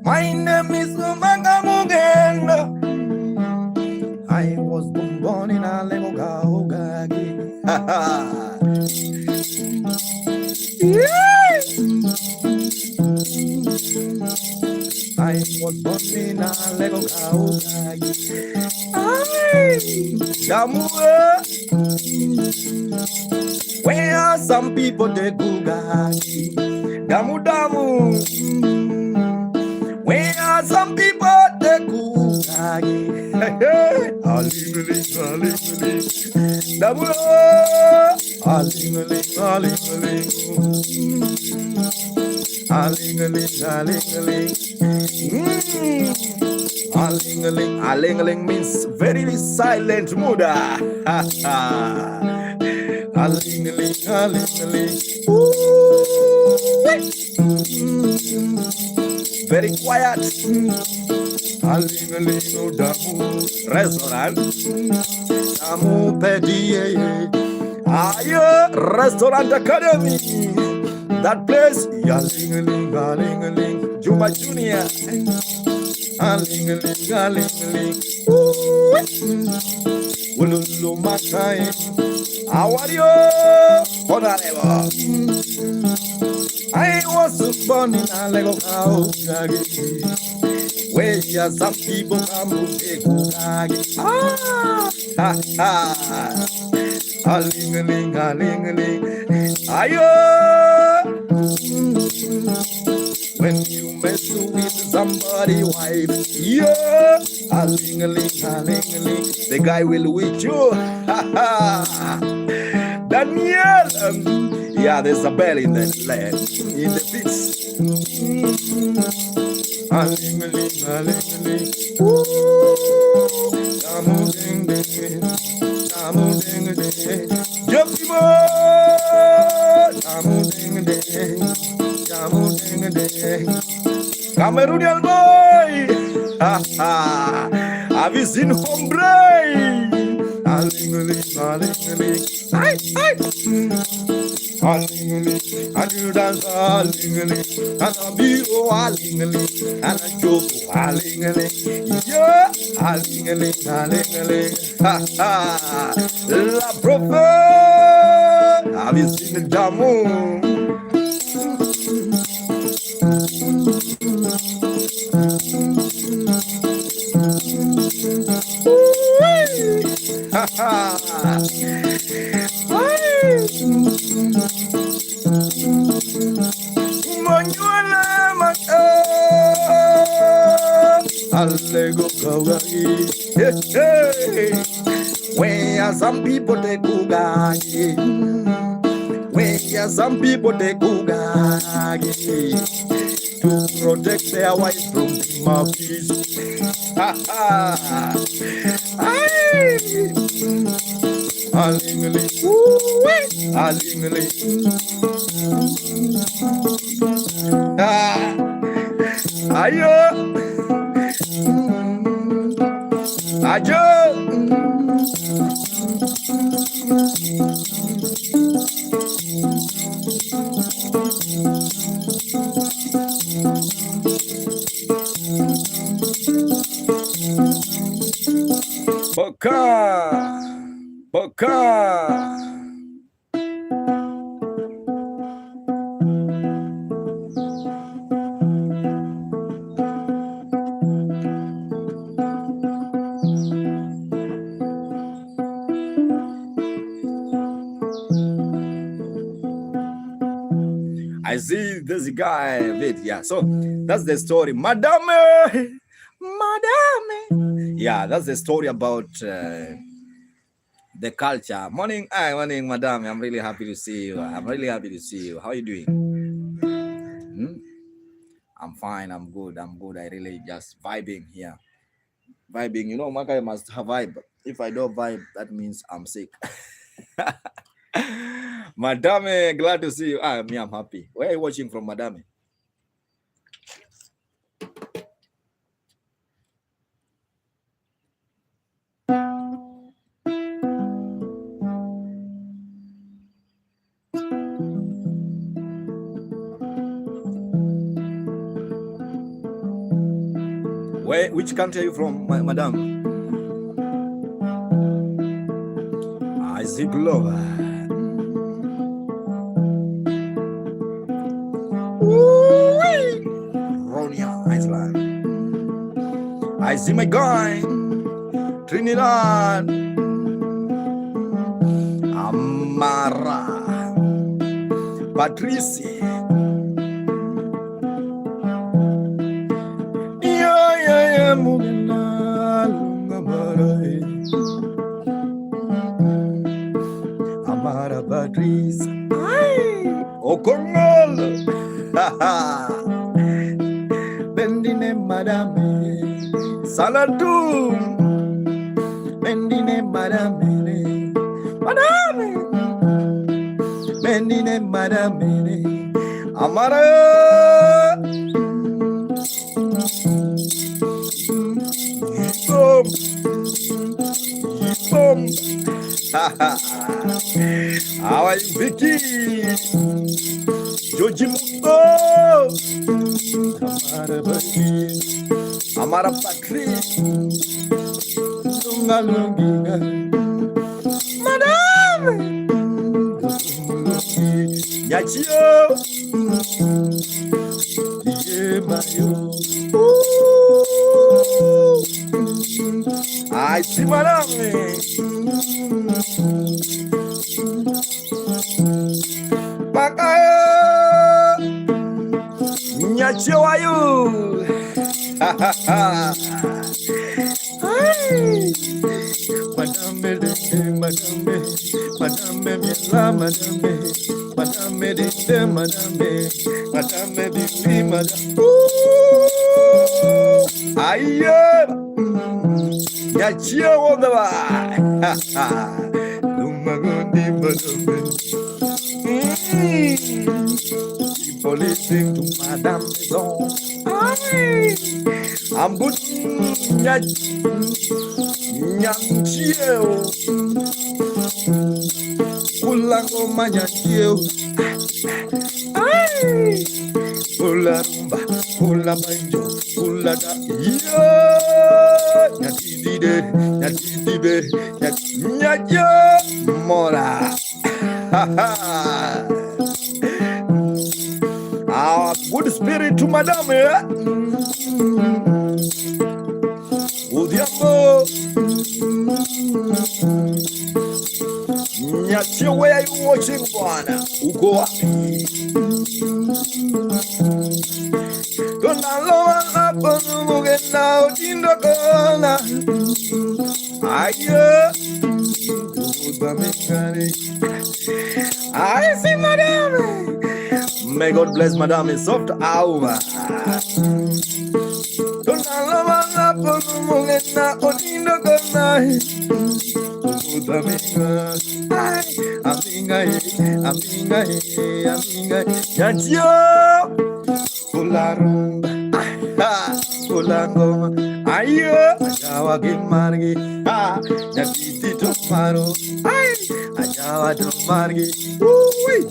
My name is Maka Mugenda. I was born in a Legogagi. I was born in a Legogagi. Where are some people they go gagi? Damu. Where are some people they go gagi? Damu. Aling means very silent mood. A-ling-a-ling, a-ling-a-ling. Very quiet. A-ling-a-ling, oh, Damu. Restaurant. Damu Pediye. Aye, Restaurant Academy. That place. A-ling-a-ling, a-ling-a-ling. Juba Junior. A-ling-a-ling, a-ling-a-ling. Ululu Makai. How are you? Honorable. I was born in a Lego house. Where some people come to take ha ha. A-ling-a-ling, a-ling-a-ling. Ayo. When you mess with somebody wife, yeah. A-ling-a-ling, a-ling-a-ling. The guy will with you. Ha ha. Daniel, yeah, there's a bell in the land, in the pits. A-ling-a-ling, a-ling-a-ling. Damu-ding-ding, damu-ding-ding. Jump-imo, damu-ding-ding, damu-ding-ding. Cameroonian boy, ha ha. Have you seen hombre? A-ling-a-ling, a-ling-a-ling. Ay, ay. A-ling-a-ling, and you dance a-ling-a-ling, and a biro a-ling-a-ling, and a joke a-ling-a-ling, yeah, a-ling-a-ling, a-ling-a-ling, ha ha. La prophet, have you seen the Damu? Ha ha. Manuela Mata Allego Kawai. Hey, where some people they go gagi. Where some people they go gagi to protect their wife from the mafia. Ha ha. A-ling-a-ling, a-ling-a-ling. Ayo, ajo. Boka, boka. I see this guy bit, yeah. So that's the story, Madame. Yeah, that's the story about the culture. Morning, morning, Madame. I'm really happy to see you. I'm really happy to see you. How are you doing? I'm fine. I'm good. I really just vibing here. Vibing. You know, my guy must have vibe. If I don't vibe, that means I'm sick. Madame, glad to see you. I'm happy. Where are you watching from, Madame? Which country are you from, Madam? Isaac Lover. Ronia, Iceland. I see my guy, Trinidad. Amara. Patricia. Amara Patrice. Okongal. Bendine Madame. Saladum. Bendine Madame. Madame. Kenine madame Amara Yipom How are you, Vicky? Jojimuto Amara Baki Amara Patri Lungalungiga Madame Yachio Yemayo Ai si madame Makaya Nyachio ayu Madame de madame Madame miela madame Madame de madame Madame de madame Aye Nyachio wonderwa Lumagondi madame Listening to Madame Maison. I'm good. Nyachio. Kulango manyachio. Kula rumba, kula banjo, kula da. Nyatiti de, nyatiti be, nyachio mora. Good spirit to madame, Udiamo Nyachio, where are you watching, Bwana? Uko wapi? Kona loa hapo mugena ujindo kona Aye Uba mekare I see madame. May God bless Madame soft hour. Ajawa gimargi, nyatiti tomaro, ajawa tomargi,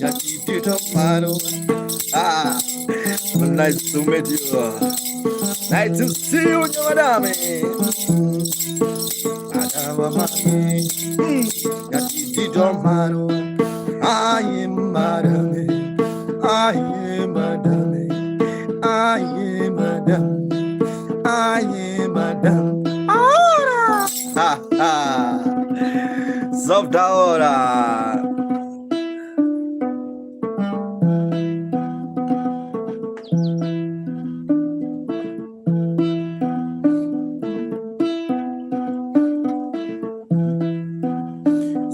nyatiti tomaro. Nice to meet you. Nice to see you, madame. Ajawa magi, nyatiti tomaro. I am madame, I am madame, I am madame. I am madame. Ahora. Soft ahora.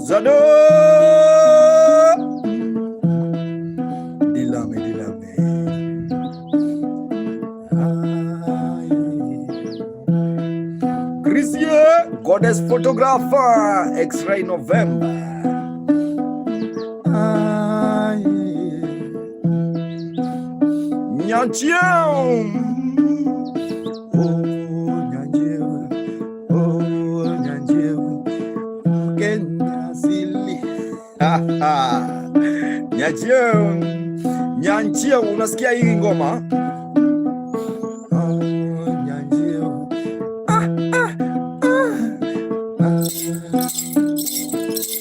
Zado. Dilame. Goddess photographer, X-ray November. Nyachio. Oh, Nyachio. Kenya silly. Nyachio, unasikia hii ngoma?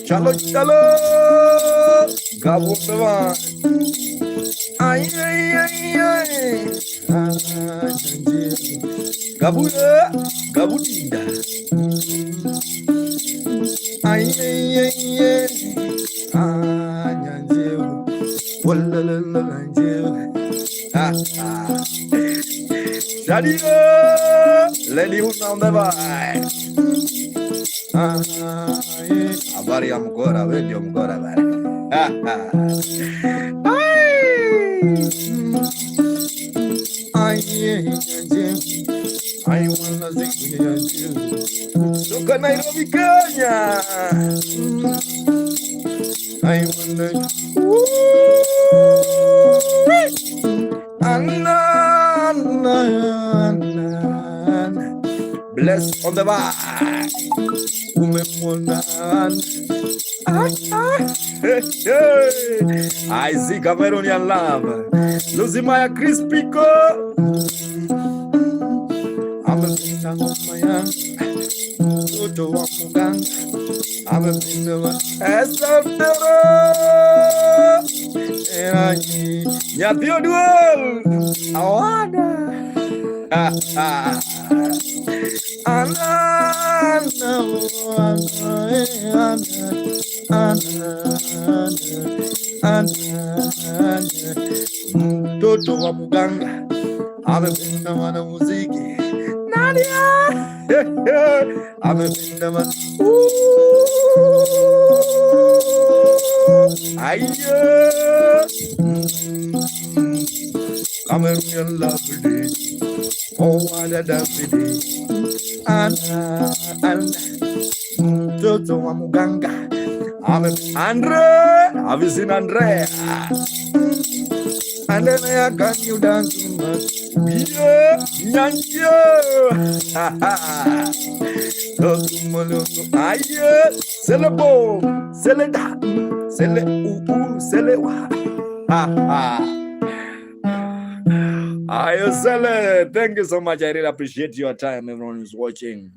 Chalo, Gabo Baba. Ay. Gabu Dinda. Ay. Nyanjeo. Walala Nyanjeo. Daddy, lady who's on the bike. Habari ya mgora, wewe ndio mgora bana. I wanna sing you. Toka Nairobi, Kenya. I wanna Bless on the vibe. I see Cameroonian love. Luzimaya Crispico. I'm a Maya. Toto Wamugang. I'm a Esafero. Nyatio duel. Awada. Mtoto wa muganga amependa mwana muziki. Nadia amependa mwana ayo Cameroonian lovely. Oh, what a lovely. Mtoto wa muganga Andre, have you seen Andre? Andrea, can you dance much? Yeah, nyanyo. Aye, sele bom, sele da, sele sele wa. Ayo sele, thank you so much. I really appreciate your time. Everyone who's watching.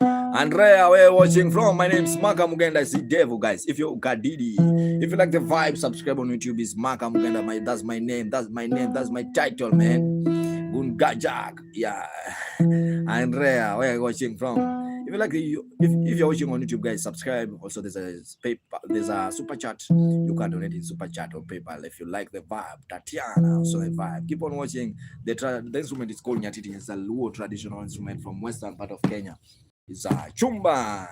Andrea, where are you watching from? My name is Maka Mugenda. I see Devil, guys. If you're Gadidi, if you like the vibe, subscribe on YouTube. It's Maka Mugenda. That's my name. That's my name. That's my title, man. Gungajak. Yeah. Andrea, where are you watching from? If you like if you're watching on YouTube, guys, subscribe. Also, there's a super chat. You can donate in super chat or PayPal if you like the vibe. Tatiana, also a vibe. Keep on watching. The instrument is called nyatiti. It's a Luo traditional instrument from western part of Kenya. It's a chumba.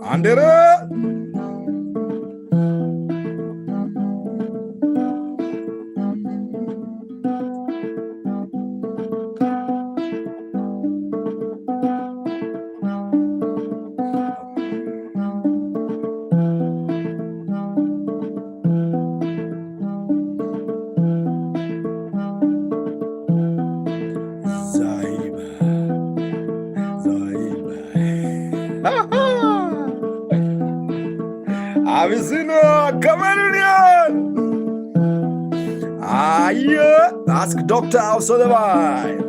Andere. Have you seen a Cameroonian? Yeah. Ask Doctor also the vibe.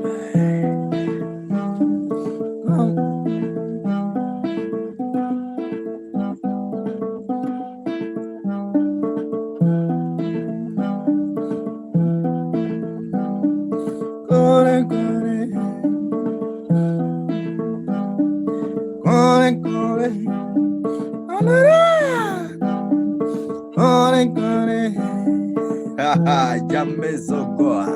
Jamesogoa.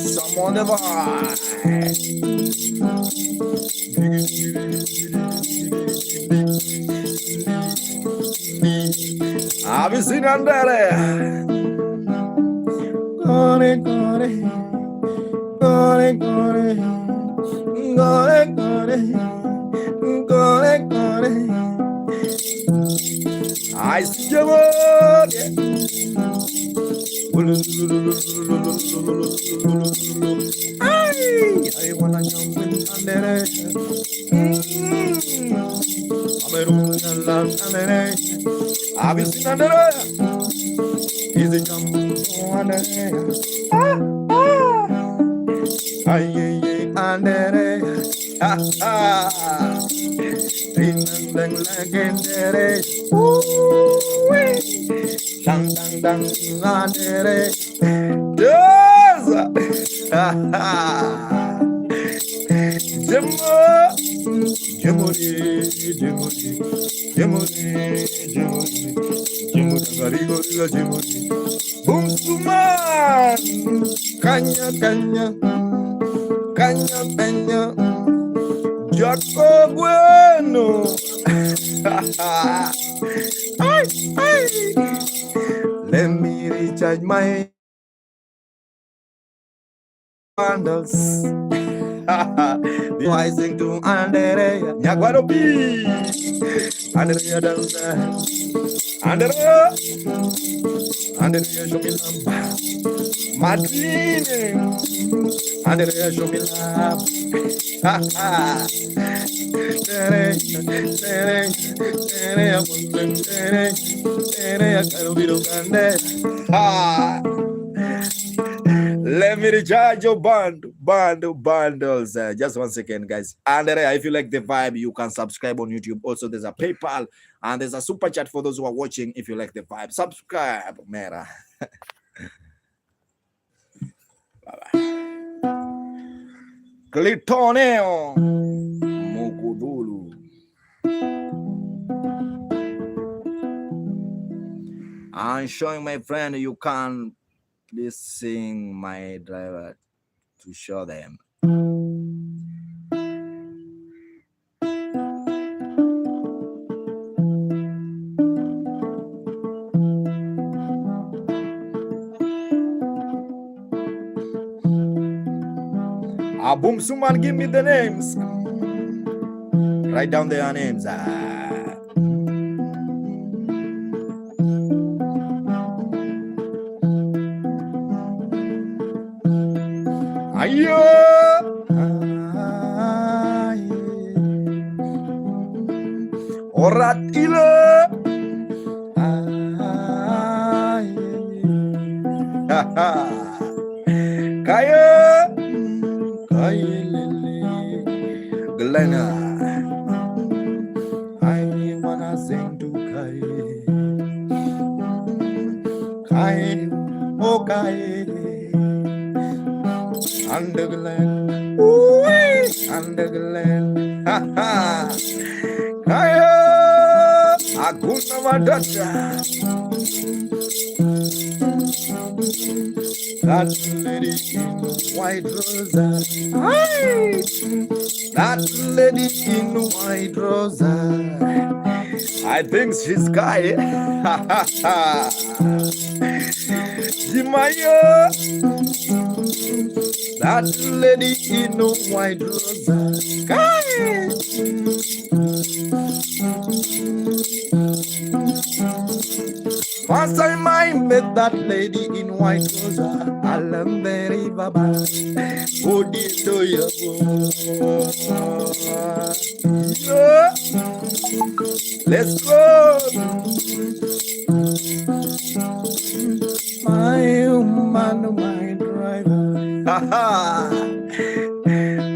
Someone the vibe. Have you seen Andere? I see you. I wanna jump in under it. Have you seen under it? Is it jumping under it? Under it. Legendary. Dang dang dang andere. Yes. Bumsuman. Kanya Kanya Penya, Jaco Bueno. Let me recharge my bundles. I sing to Andrea, Nyaguarobi, Andrea Danza, Andrea, Andrea Shomilamba, Madrine, Andrea Shomilamba. Let me recharge your bundles. Just 1 second, guys. And if you like the vibe, you can subscribe on YouTube. Also, there's a PayPal and there's a super chat for those who are watching. If you like the vibe, subscribe, Mera. Clitoneo Mukudulu. I'm showing my friend you can please sing my driver to show them. Boom Suman, give me the names. Write down their names. Ayo. Oratila. Kaya. Galena, I wanna sing to Kai, oh Kai, under Glen, under Glen, ha ha, Kaya, Aguna Madata. That lady in white rosa. That lady in white rosa. I think she's Kai. Jimaya. That lady in white rosa. Kai. First time I met that lady in white rosa, Alam very baba, Odi to you. Let's go. My man, my driver.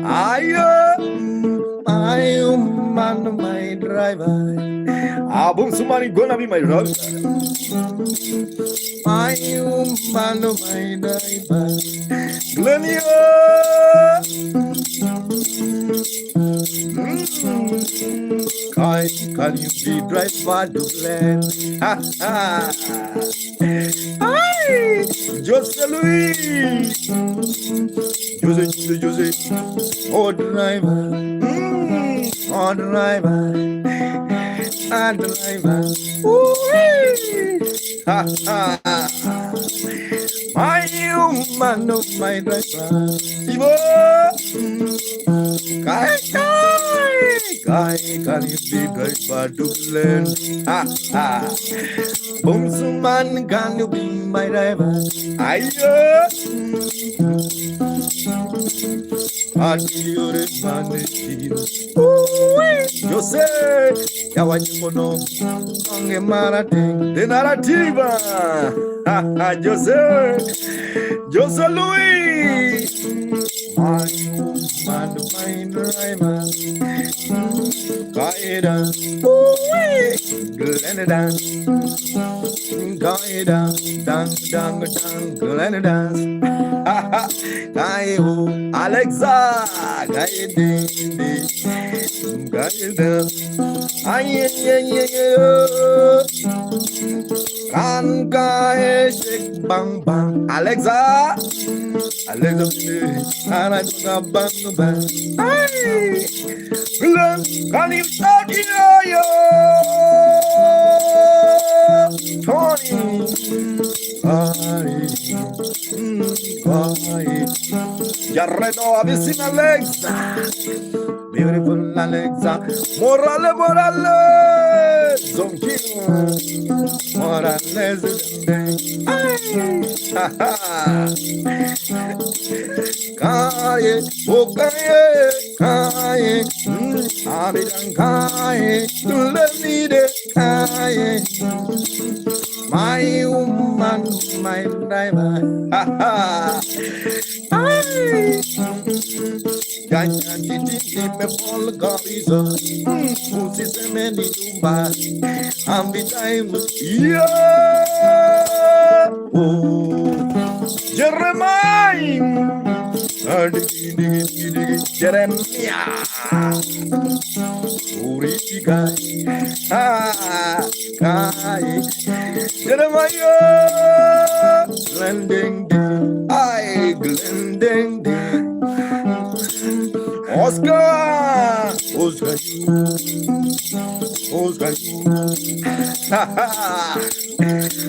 My man, my driver. Boom Sumani gonna be my driver. My man, my driver. Glenio. Can you be driver to Glen? Hi, Jose Louis. Jose. Oh driver. Oh driver. Ah driver. My man, my driver. Ivo. Kai, can you be driver to Glen? Boomsuman, can you be my driver? Ayo. Adiore manetiro. Yo sé, ya wanyumono. Onge marate, de narrativa. Yo sé Louis. My man, my driver. Gaida, Glenda, Gaida, dang, Glenda. Kayo, Alexa, kayo din, kayo din. Ay, kan kae shake bang bang. Alexa, Alexa, Alexa, bang bang. Ay, Glenn, can you talk yo? Tony, ay, ya reto a decir Alexa. Beautiful Alexa, Morale, Zonkin, Morales, Kaye, Kaye, Abidan Kaye, Tulamide Kaye, my woman, my driver, nyatiti me pol gorizo, pusi se me ni dumba, ambi time, yeah, oh, Jeremiah, Jeremiah, Uriga, Kai, Jeremiah, Glending, I Glending. Oscar, Oscar, Oscar,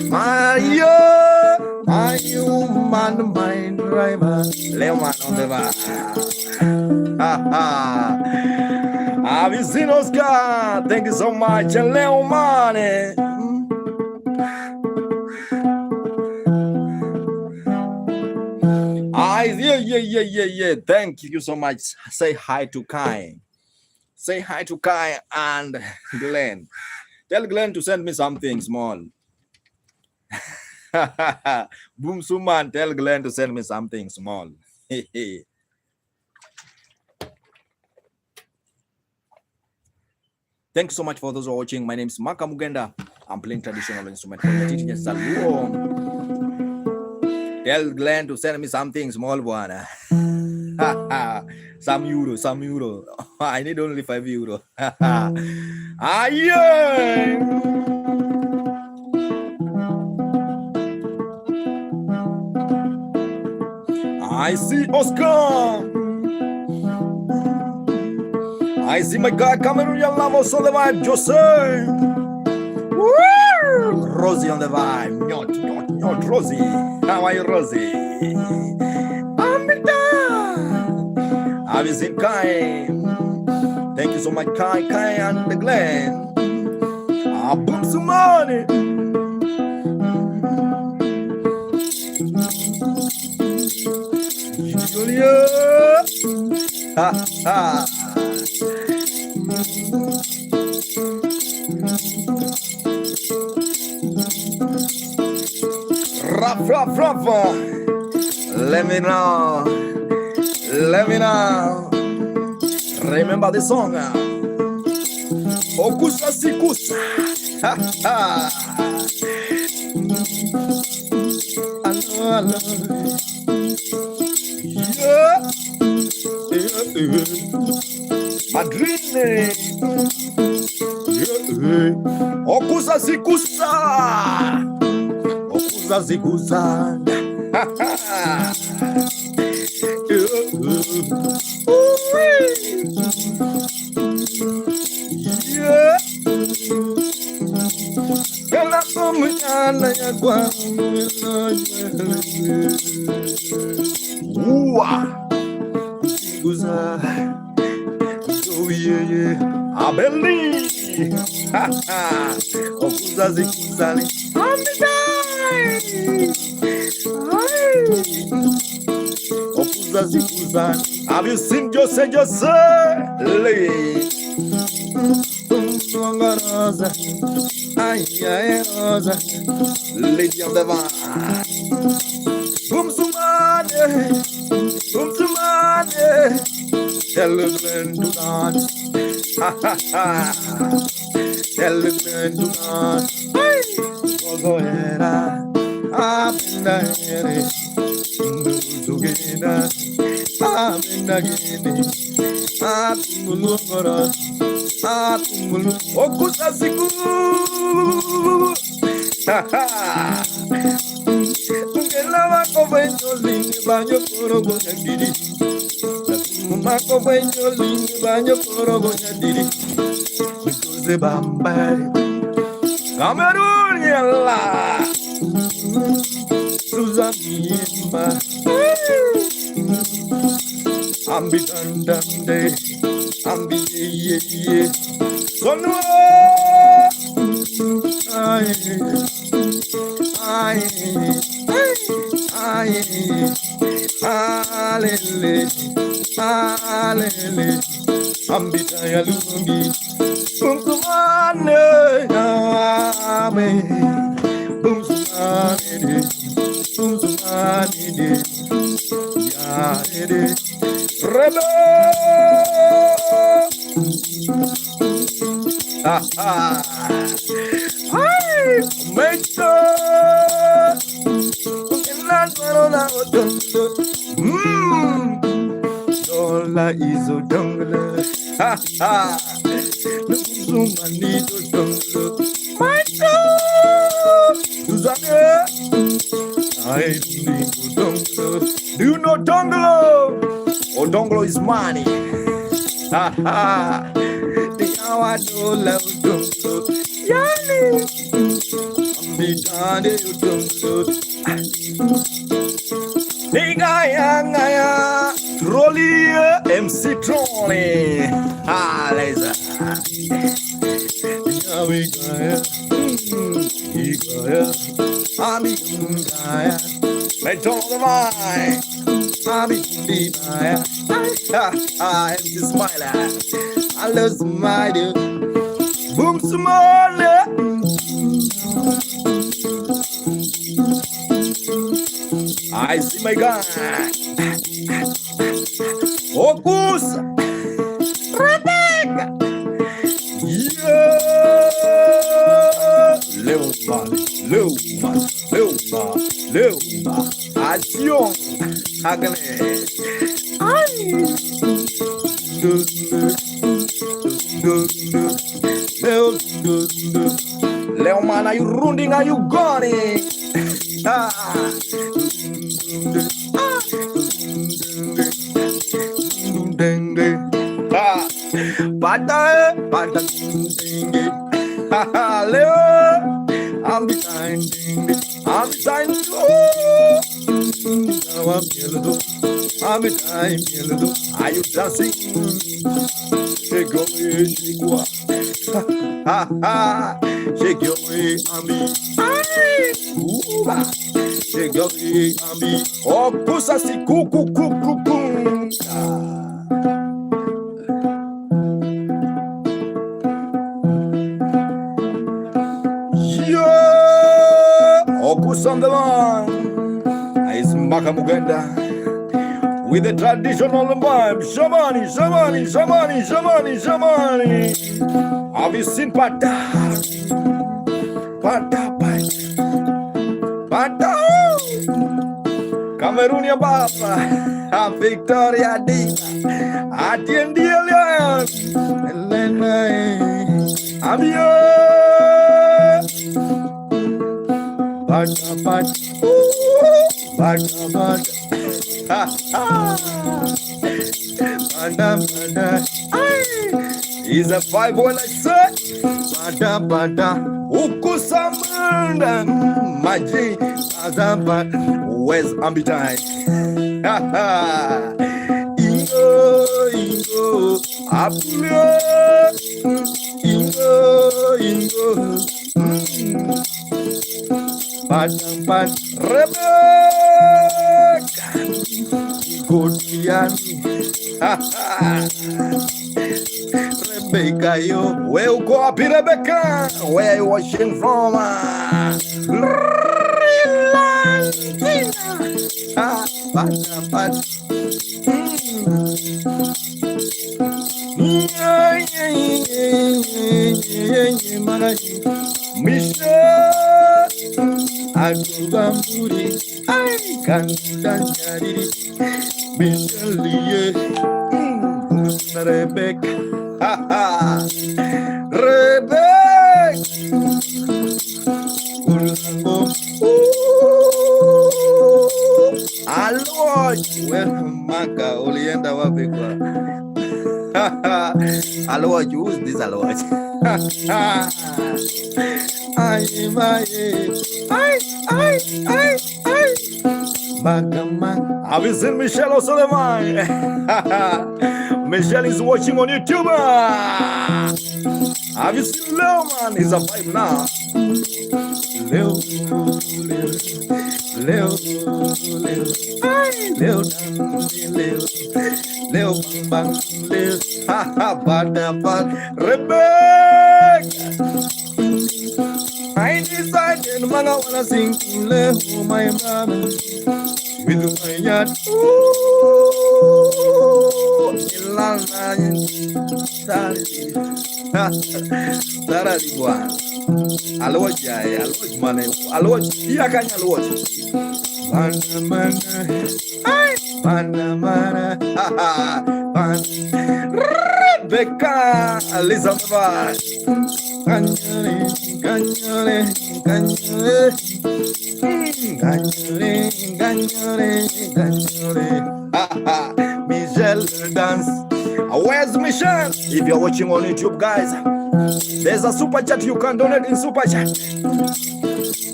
my human mind driver, Leoman on the bar. Have you seen Oscar? Thank you so much, Leoman. Yeah. Thank you so much. Say hi to Kai. Say hi to Kai and Glenn. Tell Glenn to send me something small. Boom Suman, tell Glenn to send me something small. Thank you so much for those who are watching. My name is Maka Mugenda. I'm playing traditional instrument. Tell Glenn to send me something small one. Some euro. I need only 5 euro. I see Oscar. I see my guy Cameroon Lamos on the vibe, Jose. Woo! Rosie on the vibe. Not Rosie. How are you, Rosie? Have you seen Kai? Thank you so much, Kai and the Glenn. Boom some money. Julia. Ha. Rough. Let me know. Remember the song. Okusa Sikusa. Hello. Yeah. Madrine. Yeah. Okusa Sikusa. Zigusa. Yeah. Kala kumana ya kwa. Zigusa. Oh yeah. I believe. Okuza zigusa. Have you seen Jose? Lady on the van. Boom Sumane. Tell the Glenn to dance. Tell the Glenn to dance. Go ahead. Up in the air. Amagena, Amenagene, Akumulungora, Akumulu, Okusasiku, Ungelama Kovenyo Lingi Banyo Korobo Yandiri, Mako Venyo Lingi Banyo Korobo Yandiri, Mikuze Bambari, Cameroon Yalla, Suzanima, Ambi Dandande, Ambi Ye, Sonua, Alele, alele, ambita ya lungi, bumsumane, ame, bumsumane, bumsumane, ya ede, rebe, ay, mecha. Dola is a jungle. Ha ha. Manito jungle. My God. Suzanne. I need jungle. Do you know jungle? Oh, jungle is money. Ha ha. The hour do love jungle. Yani. I'm the jungle. Ngaya, Trolly, MC Trolly. Ah, Liza. Ngaya, Ami Ngaya. Let's all the way. Ami Ngaya. MC Smiler. I love Smiler. Boom Smiler. I see my guy. Focus. Rebecca. Yeah. Leuma. Action. Agnes. Leuma, are you running? Are you going? Pada, Leo, I'm behind. I'm behind. Are you dancing? Shake your way, shake what? Shake your way, Ami. Shake your way, Ami. Oh, kusa si kuku. Opus on the line is Makamuganda with the traditional vibe. Shamani. Have you seen Pata? Cameroon Baba, Victoria Diva, Atiendian, Amio. Bada. He's a 5 when I say Bada. Ukusamanda Maji Azamba. Where's Ambitine? Ingo Apulio Ingo Bada Rebecca Godiani Rebecca, where you go up, Rebecca? Where are you watching from? Michelle Agubamburi Ay, canta diri. Michelie. Rebecca. Rebecca. Alo, well, Maka, ulienda wapi kwa? Alo, who's this alo? Ay, Maka. Have you seen Michelle O'Sullivan? Michelle is watching on YouTube. Have you seen Leo, man? He's a vibe now. Leo, bang, Leo, bad, Rebecca. I decided, man, I wanna sing to Leo, my mama, with my yard. Rebecca, Elizabeth. Michelle dance. Where's Michelle? If you're watching on YouTube, guys, there's a super chat you can donate in super chat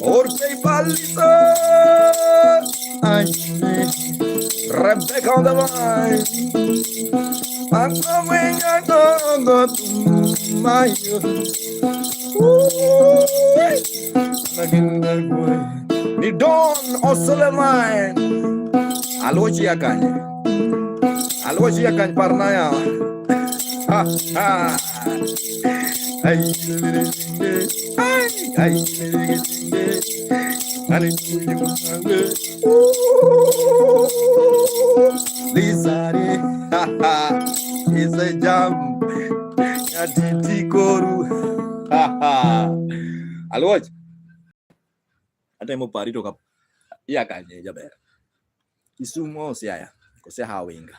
or PayPal. Rebecca on the line. I'm coming, I go to my ni Don O'Sullivan. Aloji yakany parnaya. Lizari is a jump. Nyatiti koru. Aloji. Ate mo parito kap. Iya kanye jaber. Isumo siya. Kose hawinga.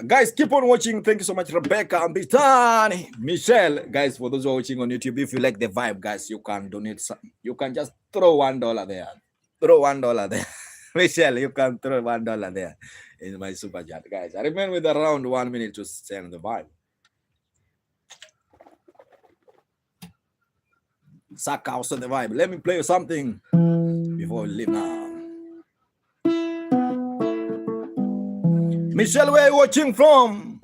Guys, keep on watching. Thank you so much, Rebecca, Ambitani, Michelle. Guys, for those who are watching on YouTube, if you like the vibe, guys, you can donate some. You can just throw $1 there. Throw $1 there. Michelle, you can throw $1 there in my super chat, guys. I remain with around 1 minute to send the vibe. Suck out on the vibe. Let me play you something before we leave now. Michelle, where are you watching from?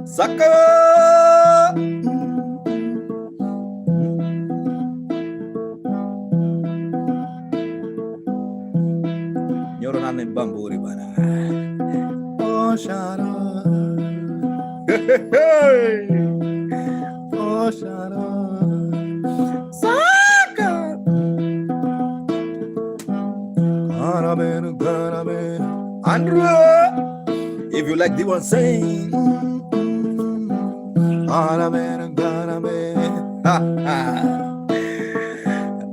Saka. Nyoro nane bamburi bana. Oh Shadow. Hey. Oh Shadow. Saka. Andrew, if you like the one saying,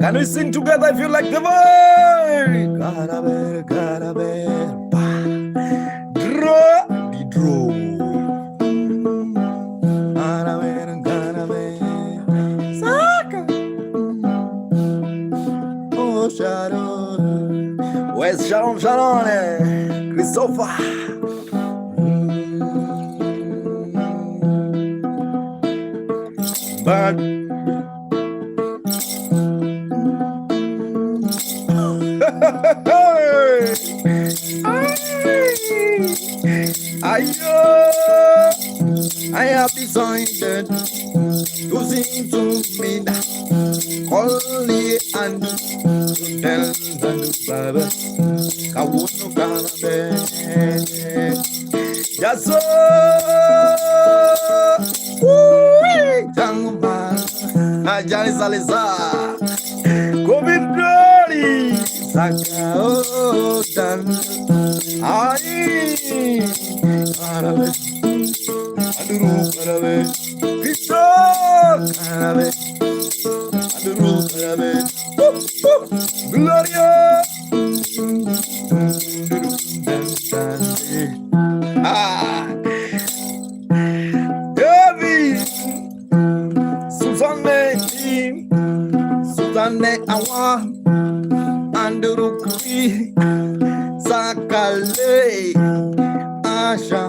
can we sing together if you like the vibe? Draw the draw. Oh Shadow. Where's Sharon? Christopher. But I have decided to sing to me only and to tell the Bible. Kawuno kanabe, yaso, jangba, ajali saliza, komindori, sakao dan, ai, arabe, aduru arabe, Kristo. Gloria. David, Susanne, Awa, Andrew Kri, Sakale, Asha.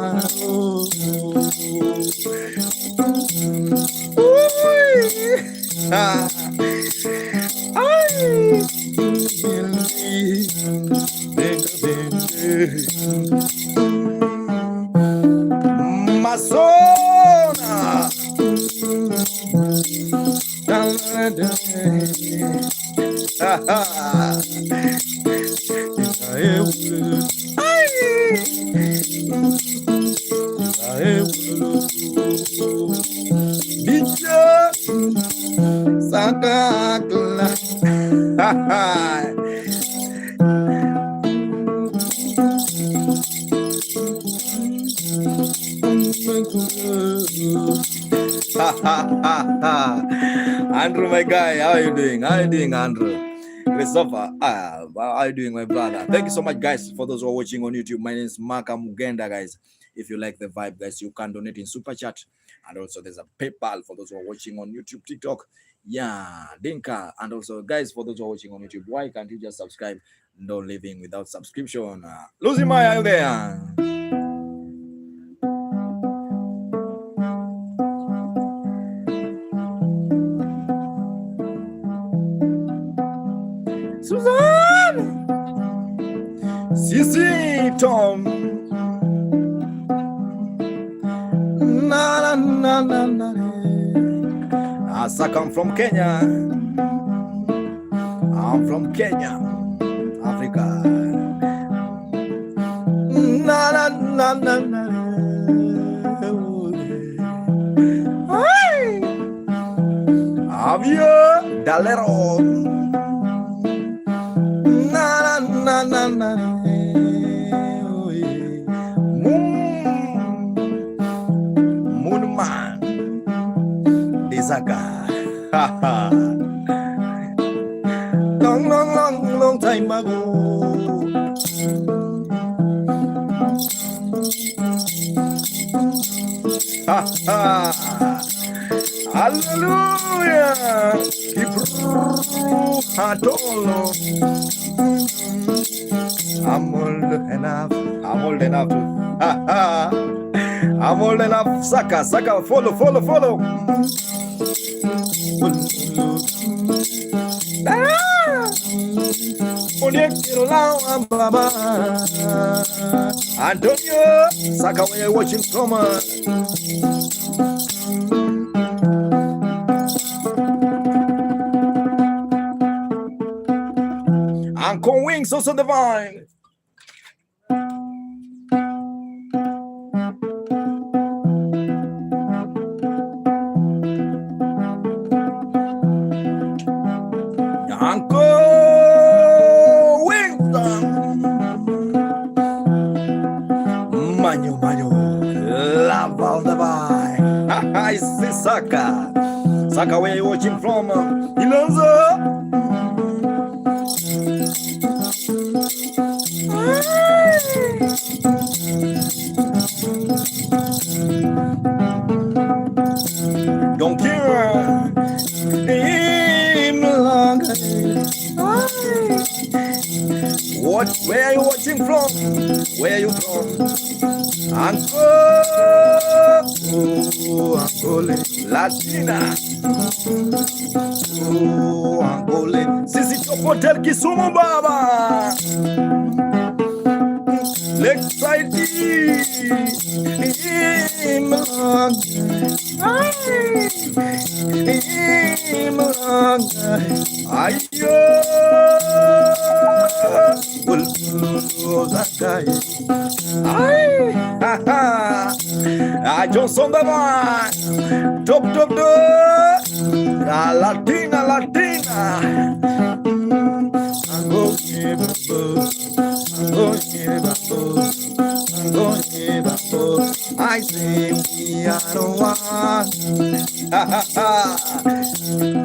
Masona. Andrew, my guy, how are you doing? How are you doing, Andrew? Christopher, how are you doing, my brother? Thank you so much, guys, for those who are watching on YouTube. My name is Mark Mugenda, guys. If you like the vibe, guys, you can donate in Super Chat. And also, there's a PayPal for those who are watching on YouTube, TikTok. Yeah, Dinka. And also, guys, for those who are watching on YouTube, why can't you just subscribe? No living without subscription. Losing my eye there. Suzanne, Sissy, Tom, na na na na na. I'm from Kenya. I'm from Kenya, Africa. Na na na na na. Avio Dalero. Na na na na. Moon man. Desaga. Long time ago. Hallelujah. I'm old enough. I'm old enough to. I'm old enough. Saka, follow. Antonio, Saka, when you're watching from Uncle Wings, also divine. Uncle Wings, Manu, love all the vine. I see Saka, where you watching from? Ilonzo. Don't care. What? Where are you watching from? Where are you from? Angole, Latina. Angole. Sisi Hotel Kisumu Baba. Lakeside. Ayo. Johnson Baba. Top. Latina. I say we are the one.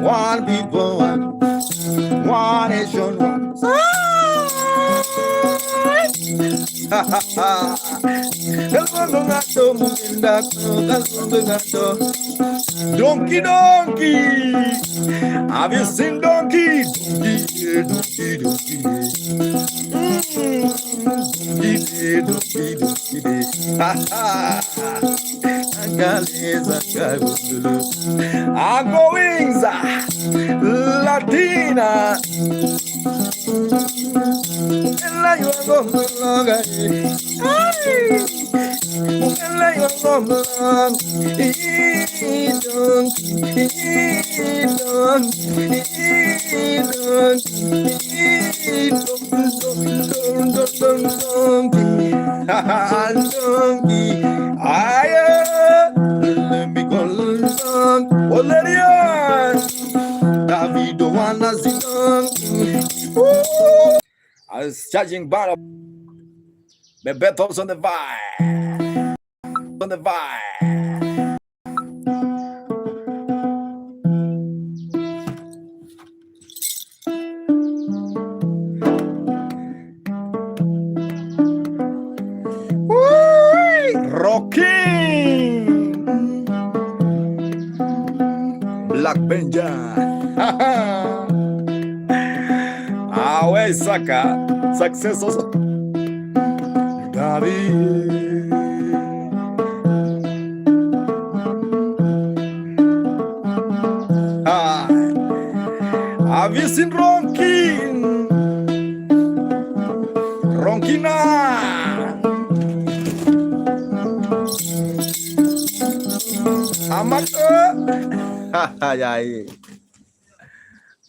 One people, one nation, one. Donkey, donkey. Have you seen donkey? Donkey, donkey, donkey. Donkey, donkey, donkey. Ha ha. I'm going Latina. Ella you are going I was charging bar. Bebetos on the vibe. On the vibe. Rocking. Black Benja. Awe Saka. Success also. Have you seen Ronkin? Ronkina.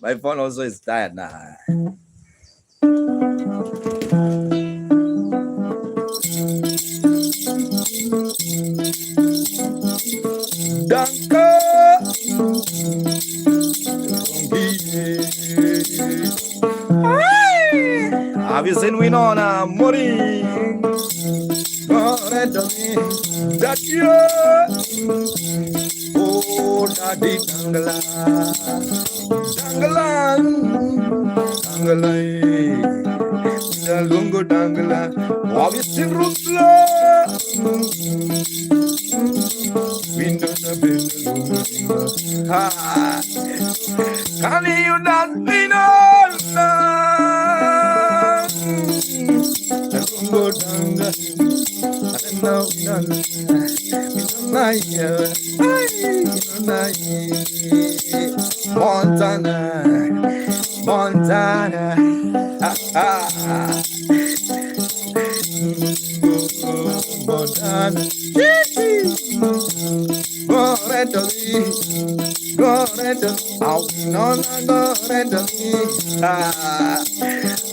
My phone also is tired now. Danke. Have you seen Winona Mori? That you. Oh, Daddy Dangala. Dangalan. Dangalai. Dalungo Dangala. Have you seen Rutla? Can you dance me Montana, Montana, Montana.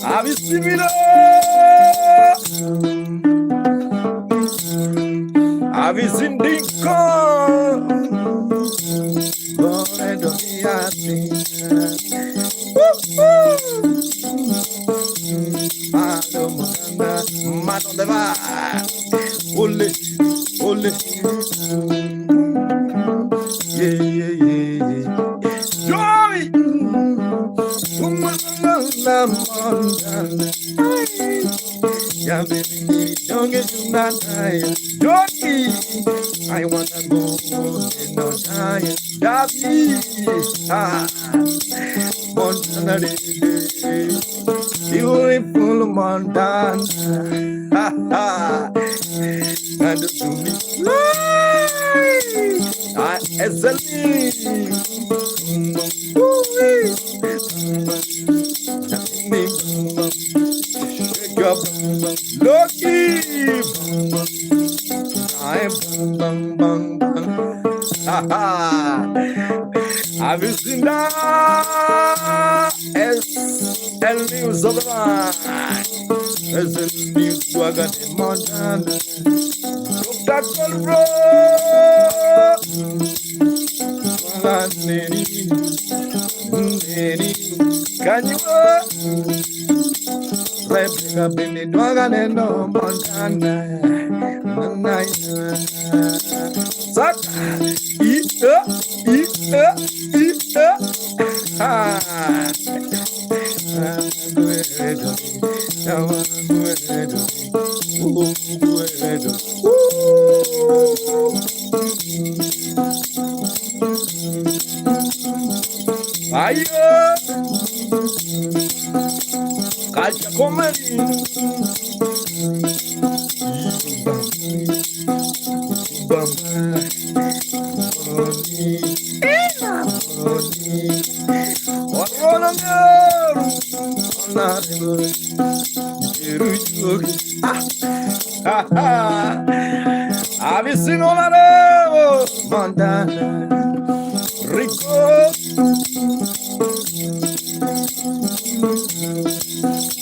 Have you seen me now? Have you seen Dinko? Man on the bar. Ole, ole. Yeah, yeah, yeah. Joy. Yeah, baby, don't get too mad. Jockey, I wanna go in no time. Daddy, Montana, beautiful Montana, and to me, I Lucky, I'm bang bang bang. Have you seen that? El news of the line. As the news wagon in Montana. Look that road. Can you vibe bini dwagane no Montana. Saka. Ayo, calcia comedy. Have you seen all of them? Montana, Rico,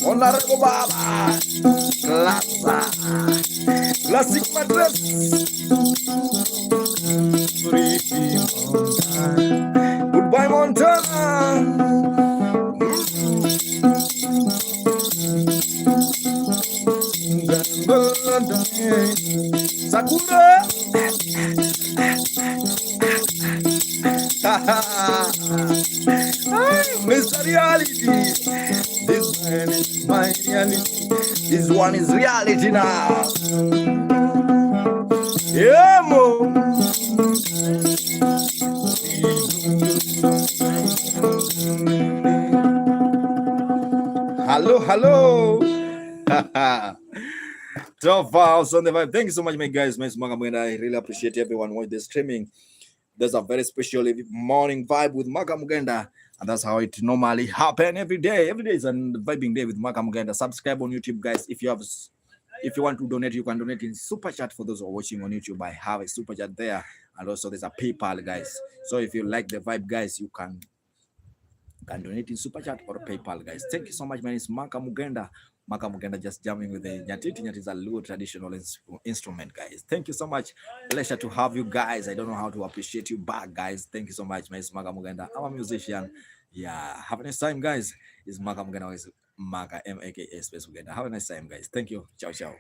Honorable Baba, Plaza, Classic Madras, Goodbye Montana. Sakura. Mr. Reality. This man is my reality. This one is reality now. Yeah, mo. Hello, hello. Top house on the vibe. Thank you so much, my guys. I really appreciate everyone watching this streaming. There's a very special morning vibe with Maka Mugenda, and that's how it normally happen every day. Every day is a vibing day with Maka Mugenda. Subscribe on YouTube, guys. If you want to donate, you can donate in super chat. For those who are watching on YouTube, I have a super chat there, and also there's a PayPal, guys. So if you like the vibe, guys, you can donate in super chat or PayPal, guys. Thank you so much. My name is Maka Mugenda. Maka Mugenda, just jamming with the nyatiti. Nyatiti is a Luo traditional instrument, guys. Thank you so much. Pleasure to have you guys. I don't know how to appreciate you back, guys. Thank you so much. My name is Maka Mugenda. I'm a musician. Yeah, have a nice time, guys. It's Maka Mugenda. It's Maka M-A-K-A space Mugenda. Have a nice time, guys. Thank you. Ciao, ciao.